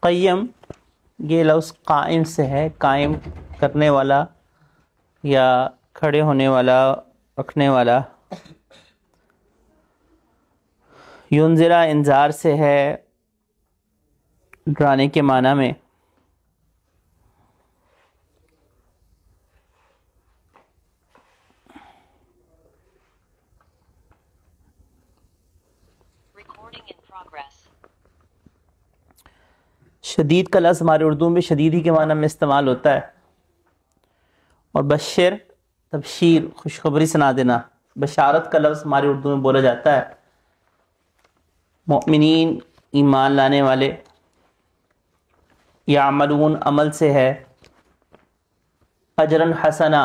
قیم یہ لفظ قائم سے ہے، قائم کرنے والا یا کھڑے ہونے والا، رکھنے والا۔ ینذرا انذار سے ہے، ڈرانے کے معنی میں۔ شدید کا لفظ ہمارے اردو میں شدید ہی کے معنی میں استعمال ہوتا ہے، اور بشر تبشیر خوشخبری سنا دینا، بشارت کا لفظ ہمارے اردو میں بولا جاتا ہے۔ مؤمنین ایمان لانے والے، یعملون عمل سے ہے، اجرا حسنا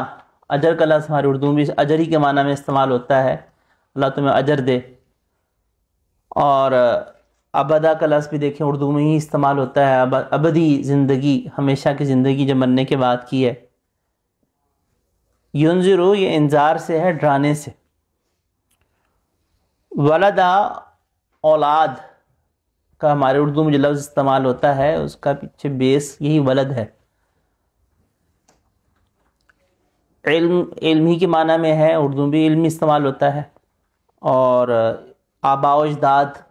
اجر کا لفظ ہمارے اردو میں اجر ہی کے معنی میں استعمال ہوتا ہے، اللہ تمہیں اجر دے۔ اور ابدا کا لفظ بھی دیکھیں اردو میں ہی استعمال ہوتا ہے، ابدی زندگی، ہمیشہ کی زندگی جو مرنے کے بعد کی ہے۔ ینذرو یہ انذار سے ہے، ڈرانے سے۔ ولدا اولاد کا ہمارے اردو میں جو لفظ استعمال ہوتا ہے اس کا پیچھے بیس یہی ولد ہے۔ علم ہی کے معنی میں ہے، اردو بھی علم استعمال ہوتا ہے، اور آباء و اجداد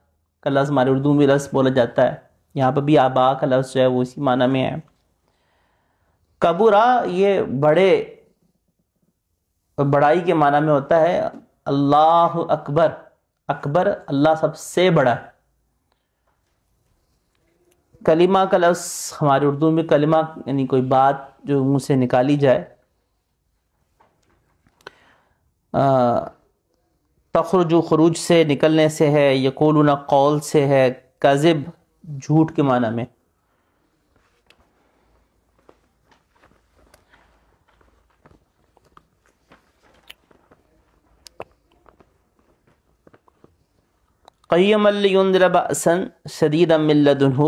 کا لفظ ہمارے اردو میں لفظ بولا جاتا ہے، یہاں پہ بھی آباء کا لفظ جو ہے وہ اسی معنی میں ہے۔ کبرا یہ بڑے، بڑائی کے معنی میں ہوتا ہے۔ اللہ اکبر، اکبر اللہ سب سے بڑا ہے۔ کلمہ کا لفظ ہمارے اردو میں کلمہ یعنی کوئی بات جو منہ سے نکالی جائے۔ تخرج خروج سے نکلنے سے ہے، یقولون قول سے ہے، کذب جھوٹ کے معنی میں۔ قیما لینذر بأسا شدیدا من لدنہ،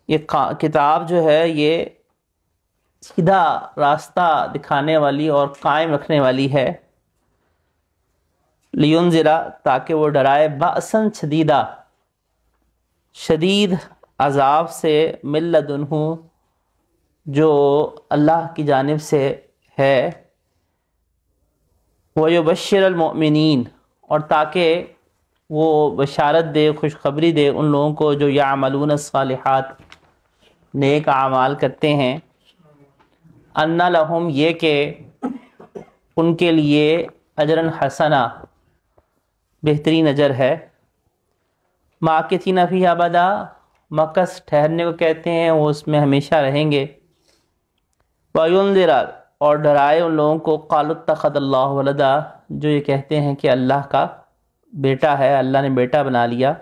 یہ کتاب جو ہے یہ سیدھا راستہ دکھانے والی اور قائم رکھنے والی ہے۔ لینذرا تاکہ وہ ڈرائے، بأسا شدیدا شدید عذاب سے، من لدنہ جو اللہ کی جانب سے ہے، ویبشر المؤمنین اور تاکہ وہ بشارت دے، خوشخبری دے ان لوگوں کو جو یعملون الصالحات نیک اعمال کرتے ہیں، ان لہم یہ کہ ان کے لیے اجرا حسنا بہترین اجر ہے، ماکثین فیہ ابدا مکث ٹھہرنے کو کہتے ہیں، وہ اس میں ہمیشہ رہیں گے۔ وینذر اور ڈرائے ان لوگوں کو، قالوا اتخذ اللہ ولدا جو یہ کہتے ہیں کہ اللہ کا بیٹا ہے، اللہ نے بیٹا بنا لیا۔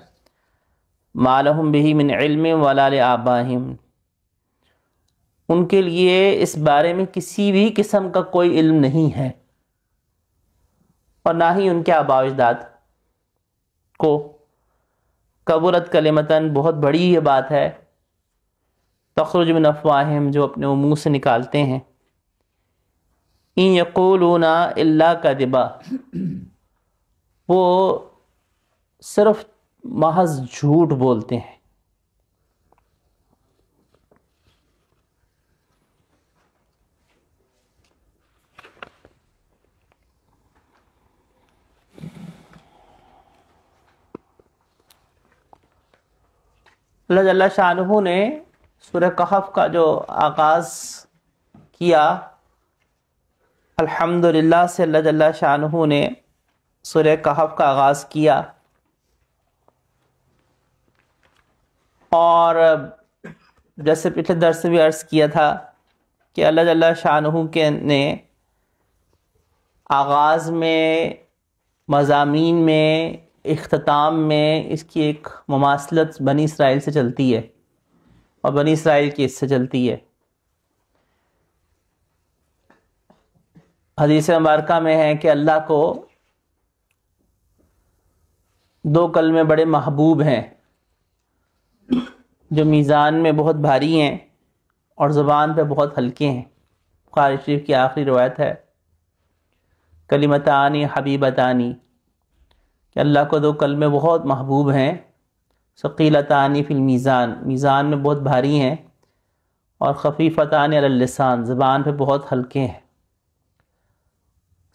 ما لہم بہ من علم ولا لآبائہم ان کے لیے اس بارے میں کسی بھی قسم کا کوئی علم نہیں ہے، اور نہ ہی ان کے آباء و اجداد کو۔ کبرت کلمتاً بہت بڑی یہ بات ہے، تخرج من افواہہم جو اپنے منہ سے نکالتے ہیں، ان یقولون الا کذبا وہ صرف محض جھوٹ بولتے ہیں۔ اللہ جل شانہ نے سورہ کہف کا جو آغاز کیا، الحمدللہ سے اللہ جل شانہ نے سورہ کہف کا آغاز کیا، اور جیسے پچھلے درس میں بھی عرض کیا تھا کہ اللہ جل شانہ کے نے آغاز میں، مضامین میں، اختتام میں اس کی ایک مماثلت بنی اسرائیل سے چلتی ہے، اور بنی اسرائیل کی اس سے چلتی ہے۔ حدیث مبارکہ میں ہے کہ اللہ کو دو کلمے بڑے محبوب ہیں جو میزان میں بہت بھاری ہیں اور زبان پہ بہت ہلکے ہیں۔ بخاری شریف کی آخری روایت ہے، کلمتان حبیبتان، کہ اللہ کو دو کلمے بہت محبوب ہیں ثقیلتان فی المیزان، میزان میں بہت بھاری ہیں، اور خفیفتان علی اللسان، زبان پہ بہت ہلکے ہیں۔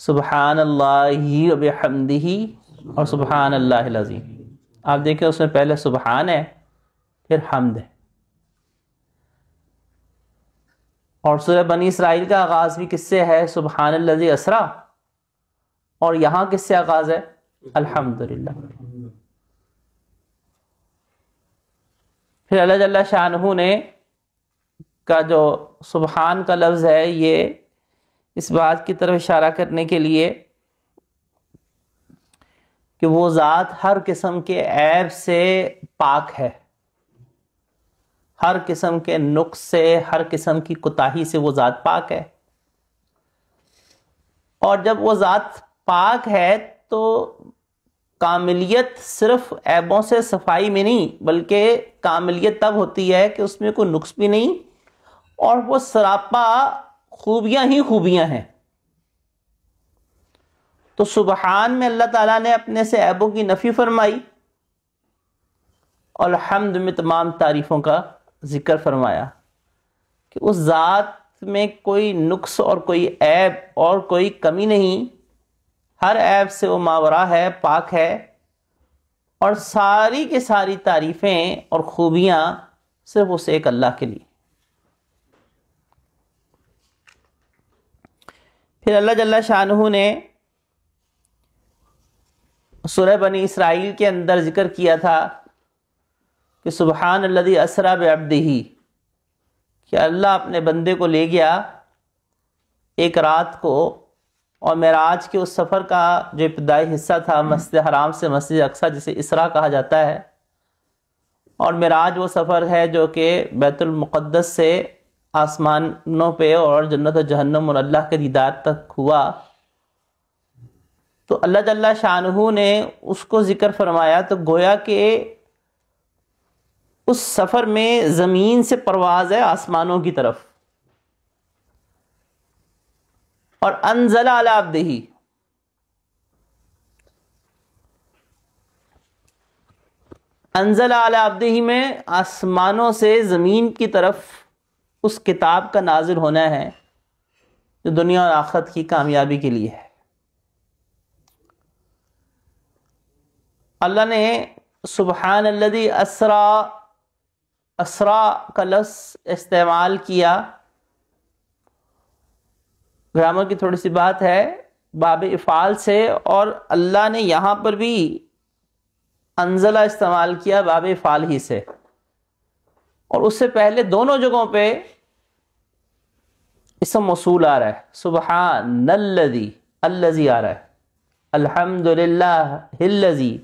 سبحان اللہ و بحمدہ اور سبحان اللہ العظیم۔ آپ دیکھیں اس میں پہلے سبحان ہے پھر حمد ہے۔ اور سورہ بنی اسرائیل کا آغاز بھی کس سے ہے؟ سبحان الذی اسریٰ، اور یہاں کس سے آغاز ہے؟ الحمدللہ۔ پھر اللہ جل شانہ نے کا جو سبحان کا لفظ ہے یہ اس بات کی طرف اشارہ کرنے کے لیے کہ وہ ذات ہر قسم کے عیب سے پاک ہے، ہر قسم کے نقص سے، ہر قسم کی کوتاہی سے وہ ذات پاک ہے۔ اور جب وہ ذات پاک ہے تو کاملیت صرف عیبوں سے صفائی میں نہیں، بلکہ کاملیت تب ہوتی ہے کہ اس میں کوئی نقص بھی نہیں اور وہ سراپا خوبیاں ہی خوبیاں ہیں۔ تو سبحان میں اللہ تعالیٰ نے اپنے سے عیبوں کی نفی فرمائی، اور الحمد میں تمام تعریفوں کا ذکر فرمایا کہ اس ذات میں کوئی نقص اور کوئی عیب اور کوئی کمی نہیں، ہر عیب سے وہ ماورا ہے، پاک ہے، اور ساری کی ساری تعریفیں اور خوبیاں صرف اس ایک اللہ کے لیے۔ پھر اللہ جل شانہ نے سورہ بنی اسرائیل کے اندر ذکر کیا تھا کہ سبحان الذی اسریٰ بعبدہ، کہ اللہ اپنے بندے کو لے گیا ایک رات کو، اور معراج کے اس سفر کا جو ابتدائی حصہ تھا مسجد حرام سے مسجد اقصیٰ جسے اسراء کہا جاتا ہے، اور معراج وہ سفر ہے جو کہ بیت المقدس سے آسمانوں پہ اور جنت و جہنم اور اللہ کے دیدار تک ہوا۔ تو اللہ جل شانہ نے اس کو ذکر فرمایا تو گویا کہ اس سفر میں زمین سے پرواز ہے آسمانوں کی طرف۔ اور انزل علی عبدہ، انزل علی عبدہ میں آسمانوں سے زمین کی طرف اس کتاب کا نازل ہونا ہے جو دنیا اور آخرت کی کامیابی کے لیے ہے۔ اللہ نے سبحان الذی اسریٰ، اسریٰ کا لفظ استعمال کیا۔ گرامر کی تھوڑی سی بات ہے، باب افعال سے، اور اللہ نے یہاں پر بھی انزلہ استعمال کیا باب افعال ہی سے، اور اس سے پہلے دونوں جگہوں پہ اسم موصول آ رہا ہے، سبحان الذی، الذی آ رہا ہے، الحمدللہ الذی۔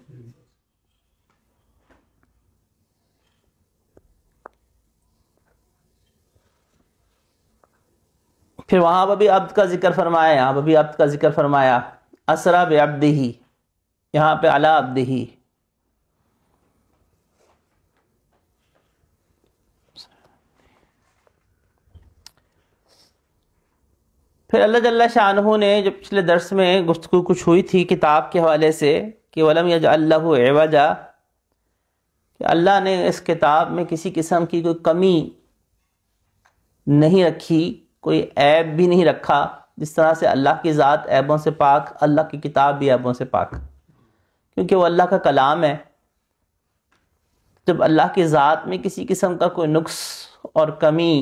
پھر وہاں پر بھی عبد کا ذکر فرمایا، یہاں پر بھی عبد کا ذکر فرمایا، اسریٰ بعبدہ، یہاں پہ علی عبدہ۔ پھر اللہ جل شانہ نے جو پچھلے درس میں گفتگو کچھ ہوئی تھی کتاب کے حوالے سے کہ وَلَمْ يَجْعَلْ لَهُ عِوَجًا، کہ اللہ نے اس کتاب میں کسی قسم کی کوئی کمی نہیں رکھی، کوئی عیب بھی نہیں رکھا، جس طرح سے اللہ کی ذات عیبوں سے پاک، اللہ کی کتاب بھی عیبوں سے پاک، کیونکہ وہ اللہ کا کلام ہے۔ جب اللہ کی ذات میں کسی قسم کا کوئی نقص اور کمی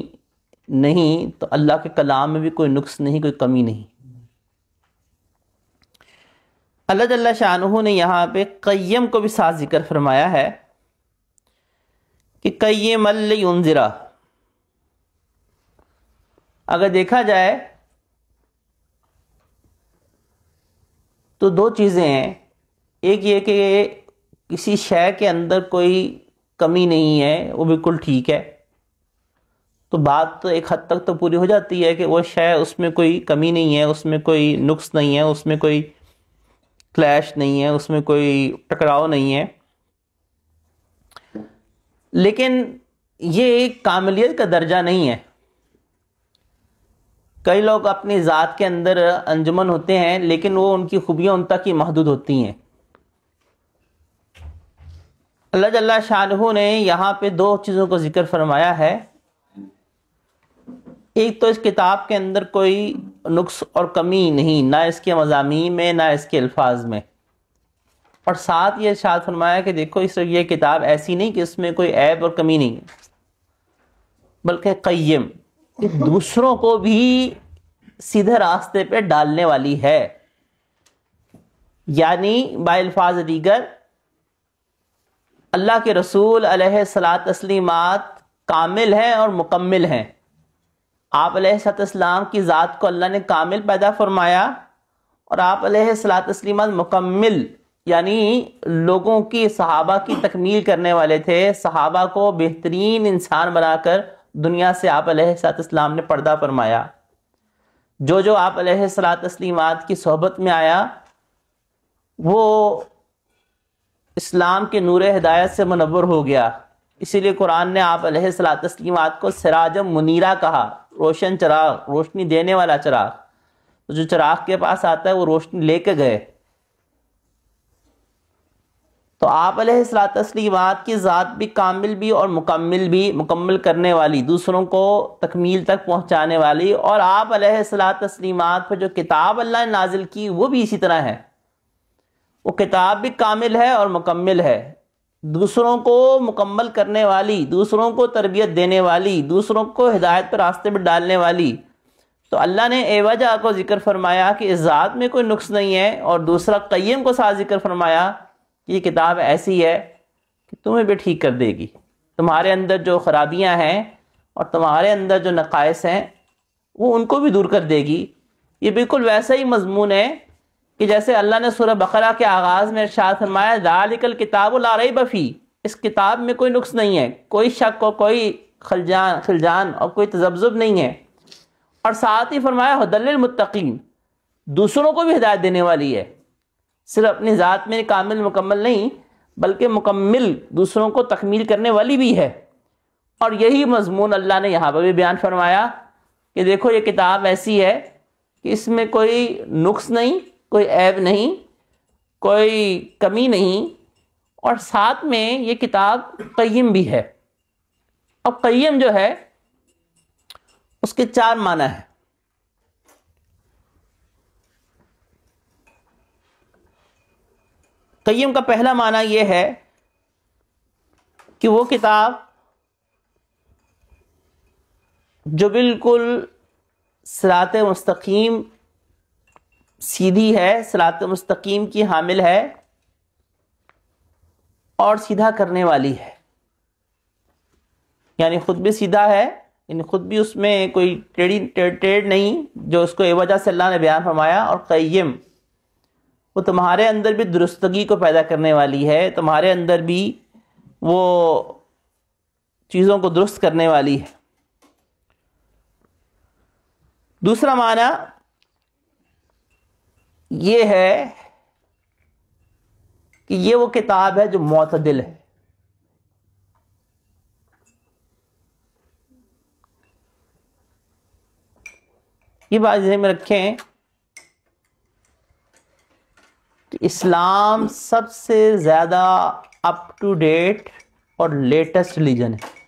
نہیں تو اللہ کے کلام میں بھی کوئی نقص نہیں، کوئی کمی نہیں۔ اللہ جل شانہ نے یہاں پہ قیم کو بھی ساتھ ذکر فرمایا ہے کہ قیم لینذر۔ اگر دیکھا جائے تو دو چیزیں ہیں، ایک یہ کہ کسی شے کے اندر کوئی کمی نہیں ہے، وہ بالکل ٹھیک ہے، تو بات تو ایک حد تک تو پوری ہو جاتی ہے کہ وہ شے اس میں کوئی کمی نہیں ہے، اس میں کوئی نقص نہیں ہے، اس میں کوئی کلیش نہیں ہے، اس میں کوئی ٹکراؤ نہیں ہے۔ لیکن یہ ایک کاملیت کا درجہ نہیں ہے۔ کئی لوگ اپنی ذات کے اندر انجمن ہوتے ہیں لیکن وہ ان کی خوبیاں ان تک ہی محدود ہوتی ہیں۔ اللہ جل شانہ نے یہاں پہ دو چیزوں کو ذکر فرمایا ہے. ایک تو اس کتاب کے اندر کوئی نقص اور کمی نہیں، نہ اس کے مضامین میں نہ اس کے الفاظ میں، اور ساتھ یہ ارشاد فرمایا کہ دیکھو یہ کتاب ایسی نہیں کہ اس میں کوئی عیب اور کمی نہیں ہے، بلکہ قیم، کہ دوسروں کو بھی سیدھے راستے پہ ڈالنے والی ہے. یعنی بالفاظ دیگر اللہ کے رسول علیہ الصلاۃ تسلیمات کامل ہیں اور مکمل ہیں. آپ علیہ الصلاۃ والسلام کی ذات کو اللہ نے کامل پیدا فرمایا، اور آپ علیہ الصلاۃ والسلام مکمل، یعنی لوگوں کی، صحابہ کی تکمیل کرنے والے تھے. صحابہ کو بہترین انسان بنا کر دنیا سے آپ علیہ الصلاۃ والسلام نے پردہ فرمایا. جو آپ علیہ الصلاۃ والسلام کی صحبت میں آیا وہ اسلام کے نور ہدایت سے منور ہو گیا. اسی لیے قرآن نے آپ علیہ الصلاۃ والسلام کو سراجم منیرہ کہا، روشن چراغ، روشنی دینے والا چراغ. تو جو چراغ کے پاس آتا ہے وہ روشنی لے کے گئے. تو آپ علیہ الصلاۃ والسلام کی ذات بھی کامل بھی اور مکمل بھی، مکمل کرنے والی، دوسروں کو تکمیل تک پہنچانے والی. اور آپ علیہ الصلاۃ والسلام پر جو کتاب اللہ نے نازل کی وہ بھی اسی طرح ہے. وہ کتاب بھی کامل ہے اور مکمل ہے، دوسروں کو مکمل کرنے والی، دوسروں کو تربیت دینے والی، دوسروں کو ہدایت پر راستے پر ڈالنے والی. تو اللہ نے اے وجہ کو ذکر فرمایا کہ اس ذات میں کوئی نقص نہیں ہے، اور دوسرا قیم کو ساتھ ذکر فرمایا کہ یہ کتاب ایسی ہے کہ تمہیں بھی ٹھیک کر دے گی. تمہارے اندر جو خرابیاں ہیں اور تمہارے اندر جو نقائص ہیں وہ ان کو بھی دور کر دے گی. یہ بالکل ویسا ہی مضمون ہے کہ جیسے اللہ نے سورہ بقرہ کے آغاز میں ارشاد فرمایا ذالک الکتاب لا ریب فیہ، اس کتاب میں کوئی نقص نہیں ہے، کوئی شک اور کوئی خلجان اور کوئی تذبذب نہیں ہے. اور ساتھ ہی فرمایا ھدی للمتقین، دوسروں کو بھی ہدایت دینے والی ہے. صرف اپنی ذات میں کامل مکمل نہیں بلکہ مکمل، دوسروں کو تکمیل کرنے والی بھی ہے. اور یہی مضمون اللہ نے یہاں پر بھی بیان فرمایا کہ دیکھو یہ کتاب ایسی ہے کہ اس میں کوئی نقص نہیں، کوئی عیب نہیں، کوئی کمی نہیں، اور ساتھ میں یہ کتاب قیم بھی ہے. اب قیم جو ہے اس کے 4 معنی ہیں. قیم کا پہلا معنی یہ ہے کہ وہ کتاب جو بالکل صراط مستقیم سیدھی ہے، صراط مستقیم کی حامل ہے اور سیدھا کرنے والی ہے. یعنی خود بھی سیدھا ہے، یعنی خود بھی اس میں کوئی ٹیڑھ نہیں، جو اس کو اے وجہ سے اللہ نے بیان فرمایا. اور قیم، وہ تمہارے اندر بھی درستگی کو پیدا کرنے والی ہے، تمہارے اندر بھی وہ چیزوں کو درست کرنے والی ہے. دوسرا معنی یہ ہے کہ یہ وہ کتاب ہے جو معتدل ہے. یہ بات ذہن میں رکھیں کہ اسلام سب سے زیادہ اپ ٹو ڈیٹ اور لیٹسٹ ریلیجن ہے.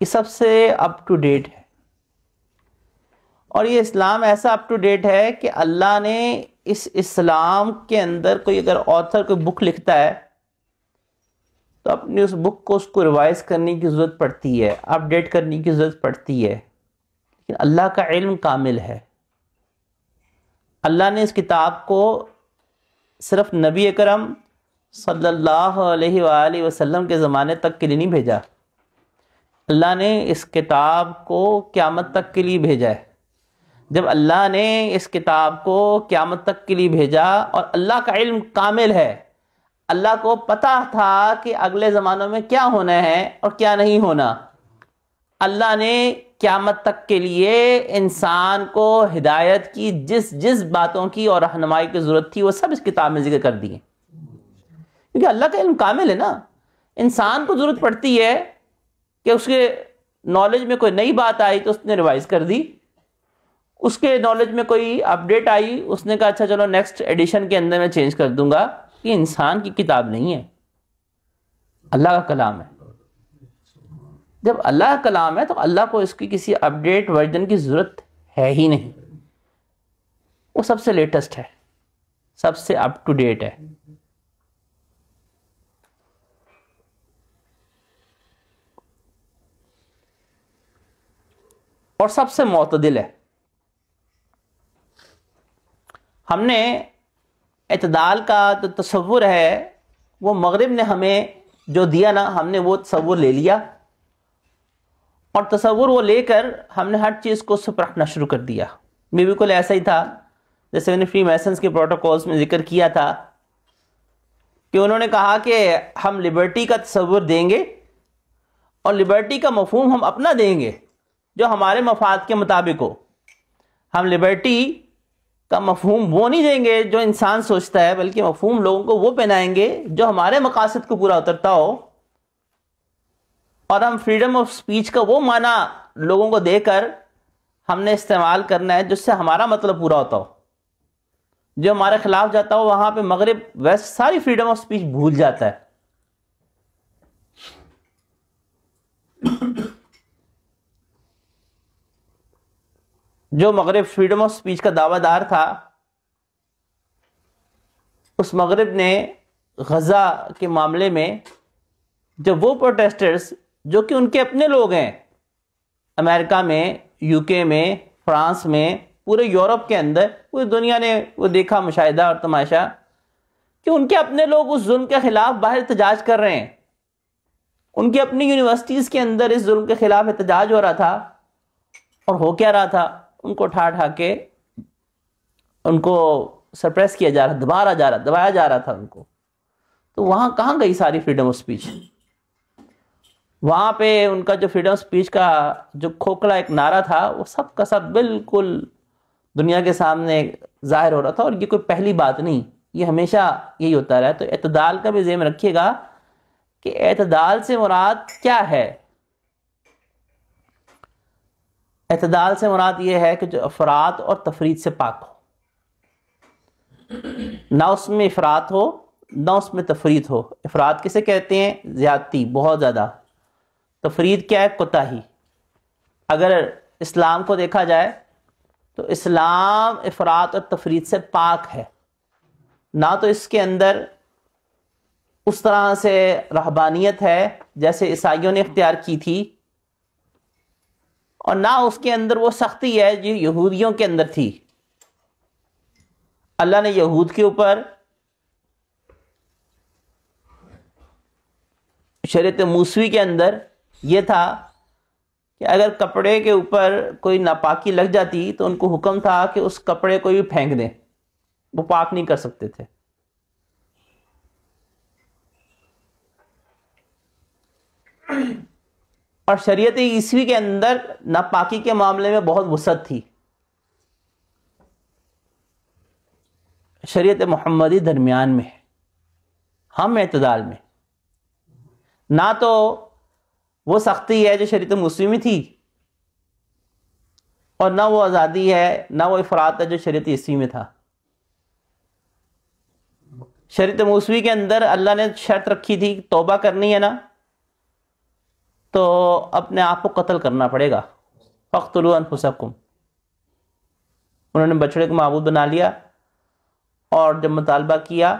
یہ سب سے اپ ٹو ڈیٹ ہے، اور یہ اسلام ایسا اپ ٹو ڈیٹ ہے کہ اللہ نے اس اسلام کے اندر کوئی اگر آتھر کوئی بک لکھتا ہے تو اپنی اس بک کو اس کو ریوائز کرنے کی ضرورت پڑتی ہے، اپ ڈیٹ کرنے کی ضرورت پڑتی ہے. لیکن اللہ کا علم کامل ہے. اللہ نے اس کتاب کو صرف نبی اکرم صلی اللہ علیہ وآلہ وسلم کے زمانے تک کے لیے نہیں بھیجا. اللہ نے اس کتاب کو قیامت تک کے لیے بھیجا ہے. جب اللہ نے اس کتاب کو قیامت تک کے لیے بھیجا، اور اللہ کا علم کامل ہے، اللہ کو پتہ تھا کہ اگلے زمانوں میں کیا ہونا ہے اور کیا نہیں ہونا. اللہ نے قیامت تک کے لیے انسان کو ہدایت کی جس باتوں کی اور رہنمائی کی ضرورت تھی وہ سب اس کتاب میں ذکر کر دی ہیں. کیونکہ اللہ کا علم کامل ہے نا. انسان کو ضرورت پڑتی ہے کہ اس کے نالج میں کوئی نئی بات آئی تو اس نے ریوائز کر دی، اس کے نالج میں کوئی اپڈیٹ آئی، اس نے کہا اچھا چلو نیکسٹ ایڈیشن کے اندر میں چینج کر دوں گا. یہ انسان کی کتاب نہیں ہے، اللہ کا کلام ہے. جب اللہ کا کلام ہے تو اللہ کو اس کی کسی اپڈیٹ ورژن کی ضرورت ہے ہی نہیں. وہ سب سے لیٹسٹ ہے، سب سے اپ ٹو ڈیٹ ہے. اور سب سے معتدل ہے. ہم نے اعتدال کا جو تصور ہے وہ مغرب نے ہمیں جو دیا نا، ہم نے وہ تصور لے لیا، اور تصور وہ لے کر ہم نے ہر چیز کو سپرٹنا شروع کر دیا. میں بالکل ایسا ہی تھا جیسے میں نے فری میسنز کے پروٹوکولز میں ذکر کیا تھا کہ انہوں نے کہا کہ ہم لبرٹی کا تصور دیں گے اور لبرٹی کا مفہوم ہم اپنا دیں گے جو ہمارے مفاد کے مطابق ہو. ہم لبرٹی کا مفہوم وہ نہیں دیں گے جو انسان سوچتا ہے، بلکہ مفہوم لوگوں کو وہ پہنائیں گے جو ہمارے مقاصد کو پورا اترتا ہو. اور ہم فریڈم آف سپیچ کا وہ معنی لوگوں کو دے کر ہم نے استعمال کرنا ہے جس سے ہمارا مطلب پورا ہوتا ہو. جو ہمارے خلاف جاتا ہو وہاں پہ مغرب ویسٹ ساری فریڈم آف سپیچ بھول جاتا ہے. جو مغرب فریڈم آف سپیچ کا دعویٰ دار تھا، اس مغرب نے غزہ کے معاملے میں جب وہ پروٹیسٹرز جو کہ ان کے اپنے لوگ ہیں، امریکہ میں، یو کے میں، فرانس میں، پورے یورپ کے اندر، پوری دنیا نے وہ دیکھا مشاہدہ اور تماشا کہ ان کے اپنے لوگ اس ظلم کے خلاف باہر احتجاج کر رہے ہیں. ان کی اپنی یونیورسٹیز کے اندر اس ظلم کے خلاف احتجاج ہو رہا تھا، اور ہو کیا رہا تھا، ان کو اٹھا کے ان کو سپریس کیا جا رہا، دبایا جا رہا تھا ان کو. تو وہاں کہاں گئی ساری فریڈم آف سپیچ؟ وہاں پہ ان کا جو فریڈم آف سپیچ کا جو کھوکھلا ایک نعرہ تھا وہ سب کا سب بالکل دنیا کے سامنے ظاہر ہو رہا تھا. اور یہ کوئی پہلی بات نہیں، یہ ہمیشہ یہی ہوتا رہا. تو اعتدال کا بھی ذہن رکھیے گا کہ اعتدال سے مراد کیا ہے. اعتدال سے مراد یہ ہے کہ جو افراط اور تفریط سے پاک ہو، نہ اس میں افراط ہو نہ اس میں تفریط ہو. افراط کسے کہتے ہیں؟ زیادتی، بہت زیادہ. تفریط کیا ہے؟ کوتاہی. اگر اسلام کو دیکھا جائے تو اسلام افراط اور تفریط سے پاک ہے. نہ تو اس کے اندر اس طرح سے رہبانیت ہے جیسے عیسائیوں نے اختیار کی تھی، اور نہ اس کے اندر وہ سختی ہے جو یہودیوں کے اندر تھی. اللہ نے یہود کے اوپر شریعت موسوی کے اندر یہ تھا کہ اگر کپڑے کے اوپر کوئی ناپاکی لگ جاتی تو ان کو حکم تھا کہ اس کپڑے کو بھی پھینک دیں، وہ پاک نہیں کر سکتے تھے. اور شریعت عیسوی کے اندر ناپاکی کے معاملے میں بہت وسعت تھی. شریعت محمدی درمیان میں، ہم اعتدال میں. نہ تو وہ سختی ہے جو شریعت موسوی میں تھی، اور نہ وہ آزادی ہے، نہ وہ افراط ہے جو شریعت عیسوی میں تھا. شریعت موسوی کے اندر اللہ نے شرط رکھی تھی کہ توبہ کرنی ہے نا تو اپنے آپ کو قتل کرنا پڑے گا. فاقتلوا انفسکم. انہوں نے بچڑے کو معبود بنا لیا، اور جب مطالبہ کیا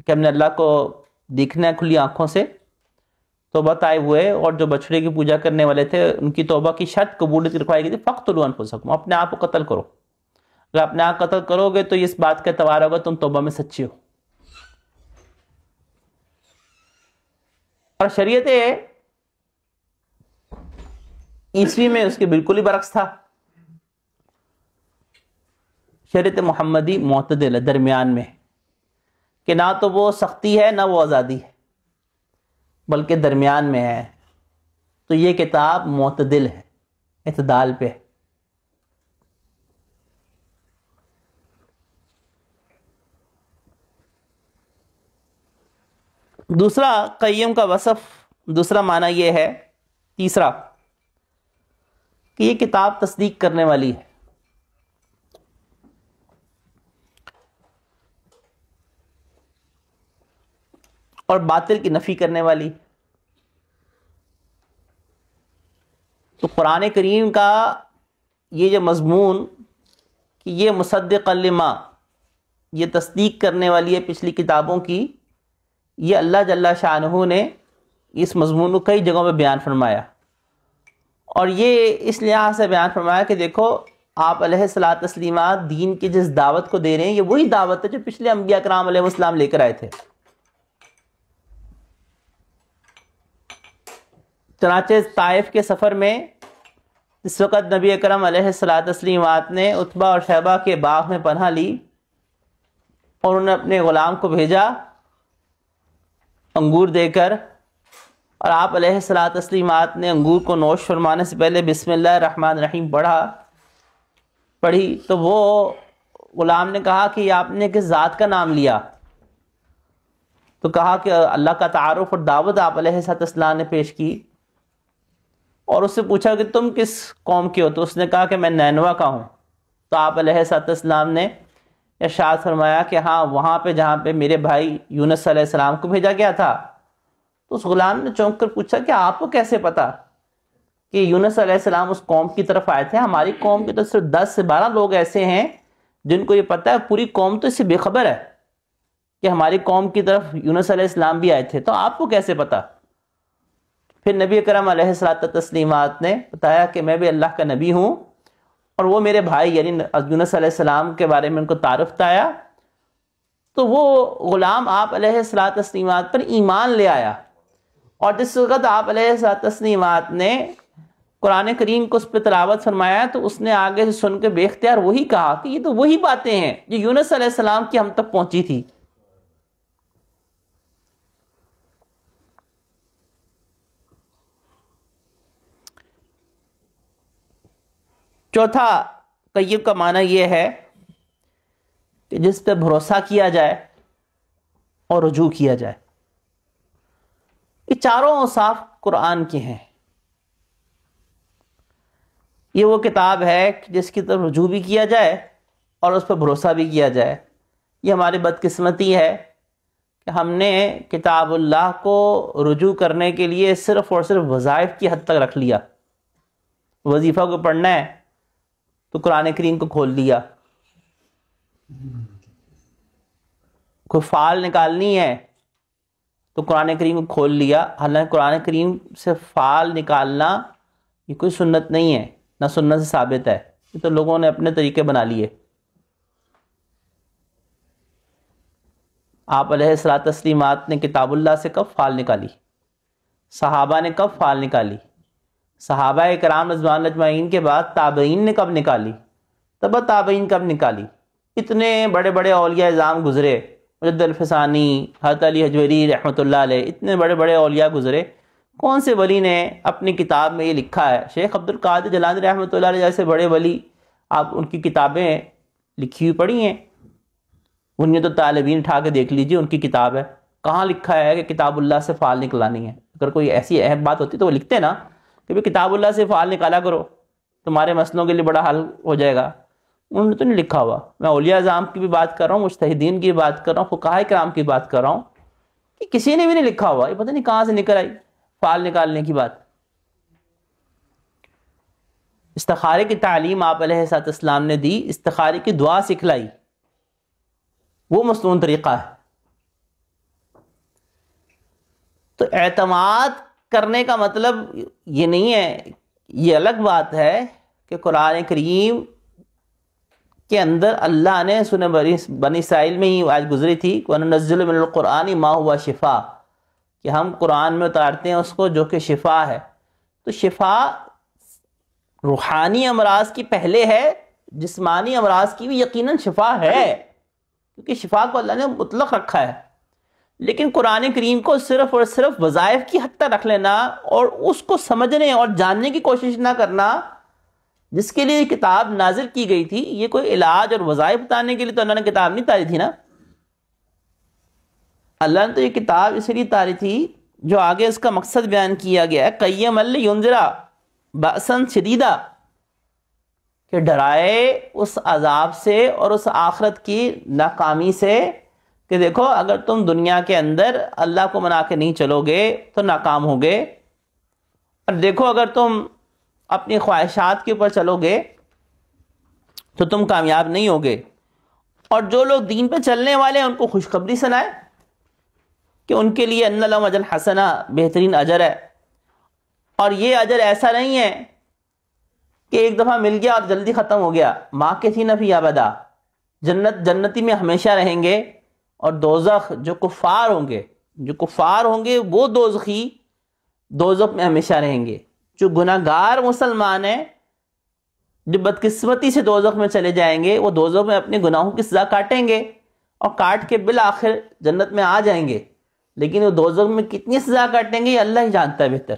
کہ ہم نے اللہ کو دیکھنا ہے کھلی آنکھوں سے، توبہ طائب ہوئے، اور جو بچڑے کی پوجا کرنے والے تھے ان کی توبہ کی شرط قبولیت رکھوائی گئی تھی. فاقتلوا انفسکم. اپنے آپ کو قتل کرو. اگر اپنے آپ قتل کرو گے تو اس بات کا اعتبار ہوگا تم توبہ میں سچے ہو. اور شریعت عیسوی میں اس کے بالکل ہی برعکس تھا. شریعت محمدی معتدل ہے، درمیان میں، کہ نہ تو وہ سختی ہے نہ وہ آزادی ہے، بلکہ درمیان میں ہے. تو یہ کتاب معتدل ہے، اعتدال پہ. دوسرا قیم کا وصف، دوسرا معنی یہ ہے، تیسرا، کہ یہ کتاب تصدیق کرنے والی ہے. اور باطل کی نفی کرنے والی. تو قرآن کریم کا یہ جو مضمون کہ یہ مصدق لما، یہ تصدیق کرنے والی ہے پچھلی کتابوں کی، یہ اللہ جل شانہ نے اس مضمون کو کئی جگہوں پہ بیان فرمایا. اور یہ اس لحاظ سے بیان فرمایا کہ دیکھو آپ علیہ الصلوۃ والتسلیمات دین کی جس دعوت کو دے رہے ہیں یہ وہی دعوت ہے جو پچھلے انبیاء کرام علیہ السلام لے کر آئے تھے. چنانچہ طائف کے سفر میں اس وقت نبی اکرم علیہ الصلوۃ والتسلیمات نے عتبہ اور شیبہ کے باغ میں پناہ لی اور انہوں نے اپنے غلام کو بھیجا انگور دے کر، اور آپ علیہ الصلوۃ والتسلیمات نے انگور کو نوش فرمانے سے پہلے بسم اللہ الرحمن الرحیم پڑھی تو وہ غلام نے کہا کہ آپ نے کس ذات کا نام لیا؟ تو کہا کہ اللہ کا تعارف اور دعوت آپ علیہ السلام نے پیش کی. اور اس سے پوچھا کہ تم کس قوم کے ہو؟ تو اس نے کہا کہ میں نینوا کا ہوں. تو آپ علیہ السلام نے ارشاد فرمایا کہ ہاں وہاں پہ جہاں پہ میرے بھائی یونس علیہ السلام کو بھیجا گیا تھا. تو اس غلام نے چونک کر پوچھا کہ آپ کو کیسے پتا کہ یونس علیہ السلام اس قوم کی طرف آئے تھے؟ ہماری قوم کے تو صرف 10 سے 12 لوگ ایسے ہیں جن کو یہ پتہ ہے، پوری قوم تو اس سے بے خبر ہے کہ ہماری قوم کی طرف یونس علیہ السلام بھی آئے تھے، تو آپ کو کیسے پتا؟ پھر نبی اکرم علیہ السلام نے بتایا کہ میں بھی اللہ کا نبی ہوں، اور وہ میرے بھائی یعنی یونس علیہ السلام کے بارے میں ان کو تعارف بتایا. تو وہ غلام آپ علیہ السلام پر ایمان لے آیا. اور جس وقت آپ علیہ السلام نے قرآن کریم کو اس پہ تلاوت فرمایا تو اس نے آگے سے سن کے بے اختیار وہی کہا کہ یہ تو وہی باتیں ہیں جو یونس علیہ السلام کی ہم تک پہنچی تھی. چوتھا قیب کا معنی یہ ہے کہ جس پہ بھروسہ کیا جائے اور رجوع کیا جائے. یہ چاروں اوصاف قرآن کے ہیں. یہ وہ کتاب ہے جس کی طرف رجوع بھی کیا جائے اور اس پہ بھروسہ بھی کیا جائے. یہ ہماری بدقسمتی ہے کہ ہم نے کتاب اللہ کو رجوع کرنے کے لیے صرف اور صرف وظائف کی حد تک رکھ لیا. وظیفہ کو پڑھنا ہے تو قرآن کریم کو کھول لیا، کوئی فعال نکالنی ہے تو قرآن کریم کو کھول لیا. حالانکہ قرآن کریم سے فعال نکالنا یہ کوئی سنت نہیں ہے، نہ سنت سے ثابت ہے، یہ تو لوگوں نے اپنے طریقے بنا لیے. آپ علیہ السلام نے کتاب اللہ سے کب فعال نکالی؟ صحابہ نے کب فعال نکالی؟ صحابہ کرام رضوان اللہ اجمعین کے بعد تابعین نے کب نکالی؟ تبع تابعین کب نکالی؟ اتنے بڑے بڑے اولیاء اعظام گزرے، مجد الفسانی، حضرت علی حجویری رحمۃ اللہ علیہ، اتنے بڑے بڑے اولیاء گزرے. کون سے ولی نے اپنی کتاب میں یہ لکھا ہے؟ شیخ عبد القادر جیلانی رحمۃ اللہ علیہ جیسے بڑے ولی، آپ ان کی کتابیں لکھی ہوئی پڑھی ہیں. انہیں تو طالبین اٹھا کے دیکھ لیجیے، ان کی کتاب ہے، کہاں لکھا ہے کہ کتاب اللہ سے فعال نکلانی ہے؟ اگر کوئی ایسی اہم بات ہوتی تو وہ لکھتے نا کہ بھی کتاب اللہ سے فعال نکالا کرو، تمہارے مسئلوں کے لیے بڑا حل ہو جائے گا. انہوں نے تو نہیں لکھا ہوا. میں اولیاء اعظام کی بھی بات کر رہا ہوں، مجتہدین کی بات کر رہا ہوں، فقہاء کرام کی بات کر رہا ہوں کہ کسی نے بھی نہیں لکھا ہوا. یہ پتہ نہیں کہاں سے نکل آئی فعال نکالنے کی بات. استخارے کی تعلیم آپ علیہ السلام نے دی، استخارے کی دعا سکھلائی، وہ مصنون طریقہ ہے. تو اعتماد کرنے کا مطلب یہ نہیں ہے، یہ الگ بات ہے کہ قرآن کریم کے اندر اللہ نے سورہ بنی اسرائیل میں ہی آج گزری تھی وَنُنَزِّلُ مِنَ الْقُرْآنِ مَا هُوَ شِفَاء، کہ ہم قرآن میں اتارتے ہیں اس کو جو کہ شفا ہے. تو شفا روحانی امراض کی پہلے ہے، جسمانی امراض کی بھی یقیناً شفا ہے، کیونکہ شفا کو اللہ نے مطلق رکھا ہے. لیکن قرآن کریم کو صرف اور صرف وظائف کی حد تک رکھ لینا اور اس کو سمجھنے اور جاننے کی کوشش نہ کرنا، جس کے لیے کتاب نازل کی گئی تھی، یہ کوئی علاج اور وظائف بتانے کے لیے تو اللہ نے کتاب نہیں اتاری تھی نا. اللہ نے تو یہ کتاب اس لیے اتاری تھی جو آگے اس کا مقصد بیان کیا گیا ہے، قیما لینذر بأسا شدیدا، کہ ڈرائے اس عذاب سے اور اس آخرت کی ناکامی سے کہ دیکھو اگر تم دنیا کے اندر اللہ کو منا کے نہیں چلو گے تو ناکام ہوگے، اور دیکھو اگر تم اپنی خواہشات کے اوپر چلو گے تو تم کامیاب نہیں ہوگے۔ اور جو لوگ دین پہ چلنے والے ہیں ان کو خوشخبری سنائے کہ ان کے لیے ان لہم اجرا حسنہ، بہترین اجر ہے، اور یہ اجر ایسا نہیں ہے کہ ایک دفعہ مل گیا اور جلدی ختم ہو گیا۔ ماکثین فیہ ابدا، جنتی میں ہمیشہ رہیں گے، اور دوزخ جو کفار ہوں گے وہ دوزخی دوزخ میں ہمیشہ رہیں گے۔ جو گناہگار مسلمان ہیں جو بدقسمتی سے دوزخ میں چلے جائیں گے وہ دوزخ میں اپنے گناہوں کی سزا کاٹیں گے اور کاٹ کے بالآخر جنت میں آ جائیں گے، لیکن وہ دوزخ میں کتنی سزا کاٹیں گے یہ اللہ ہی جانتا ہے بہتر۔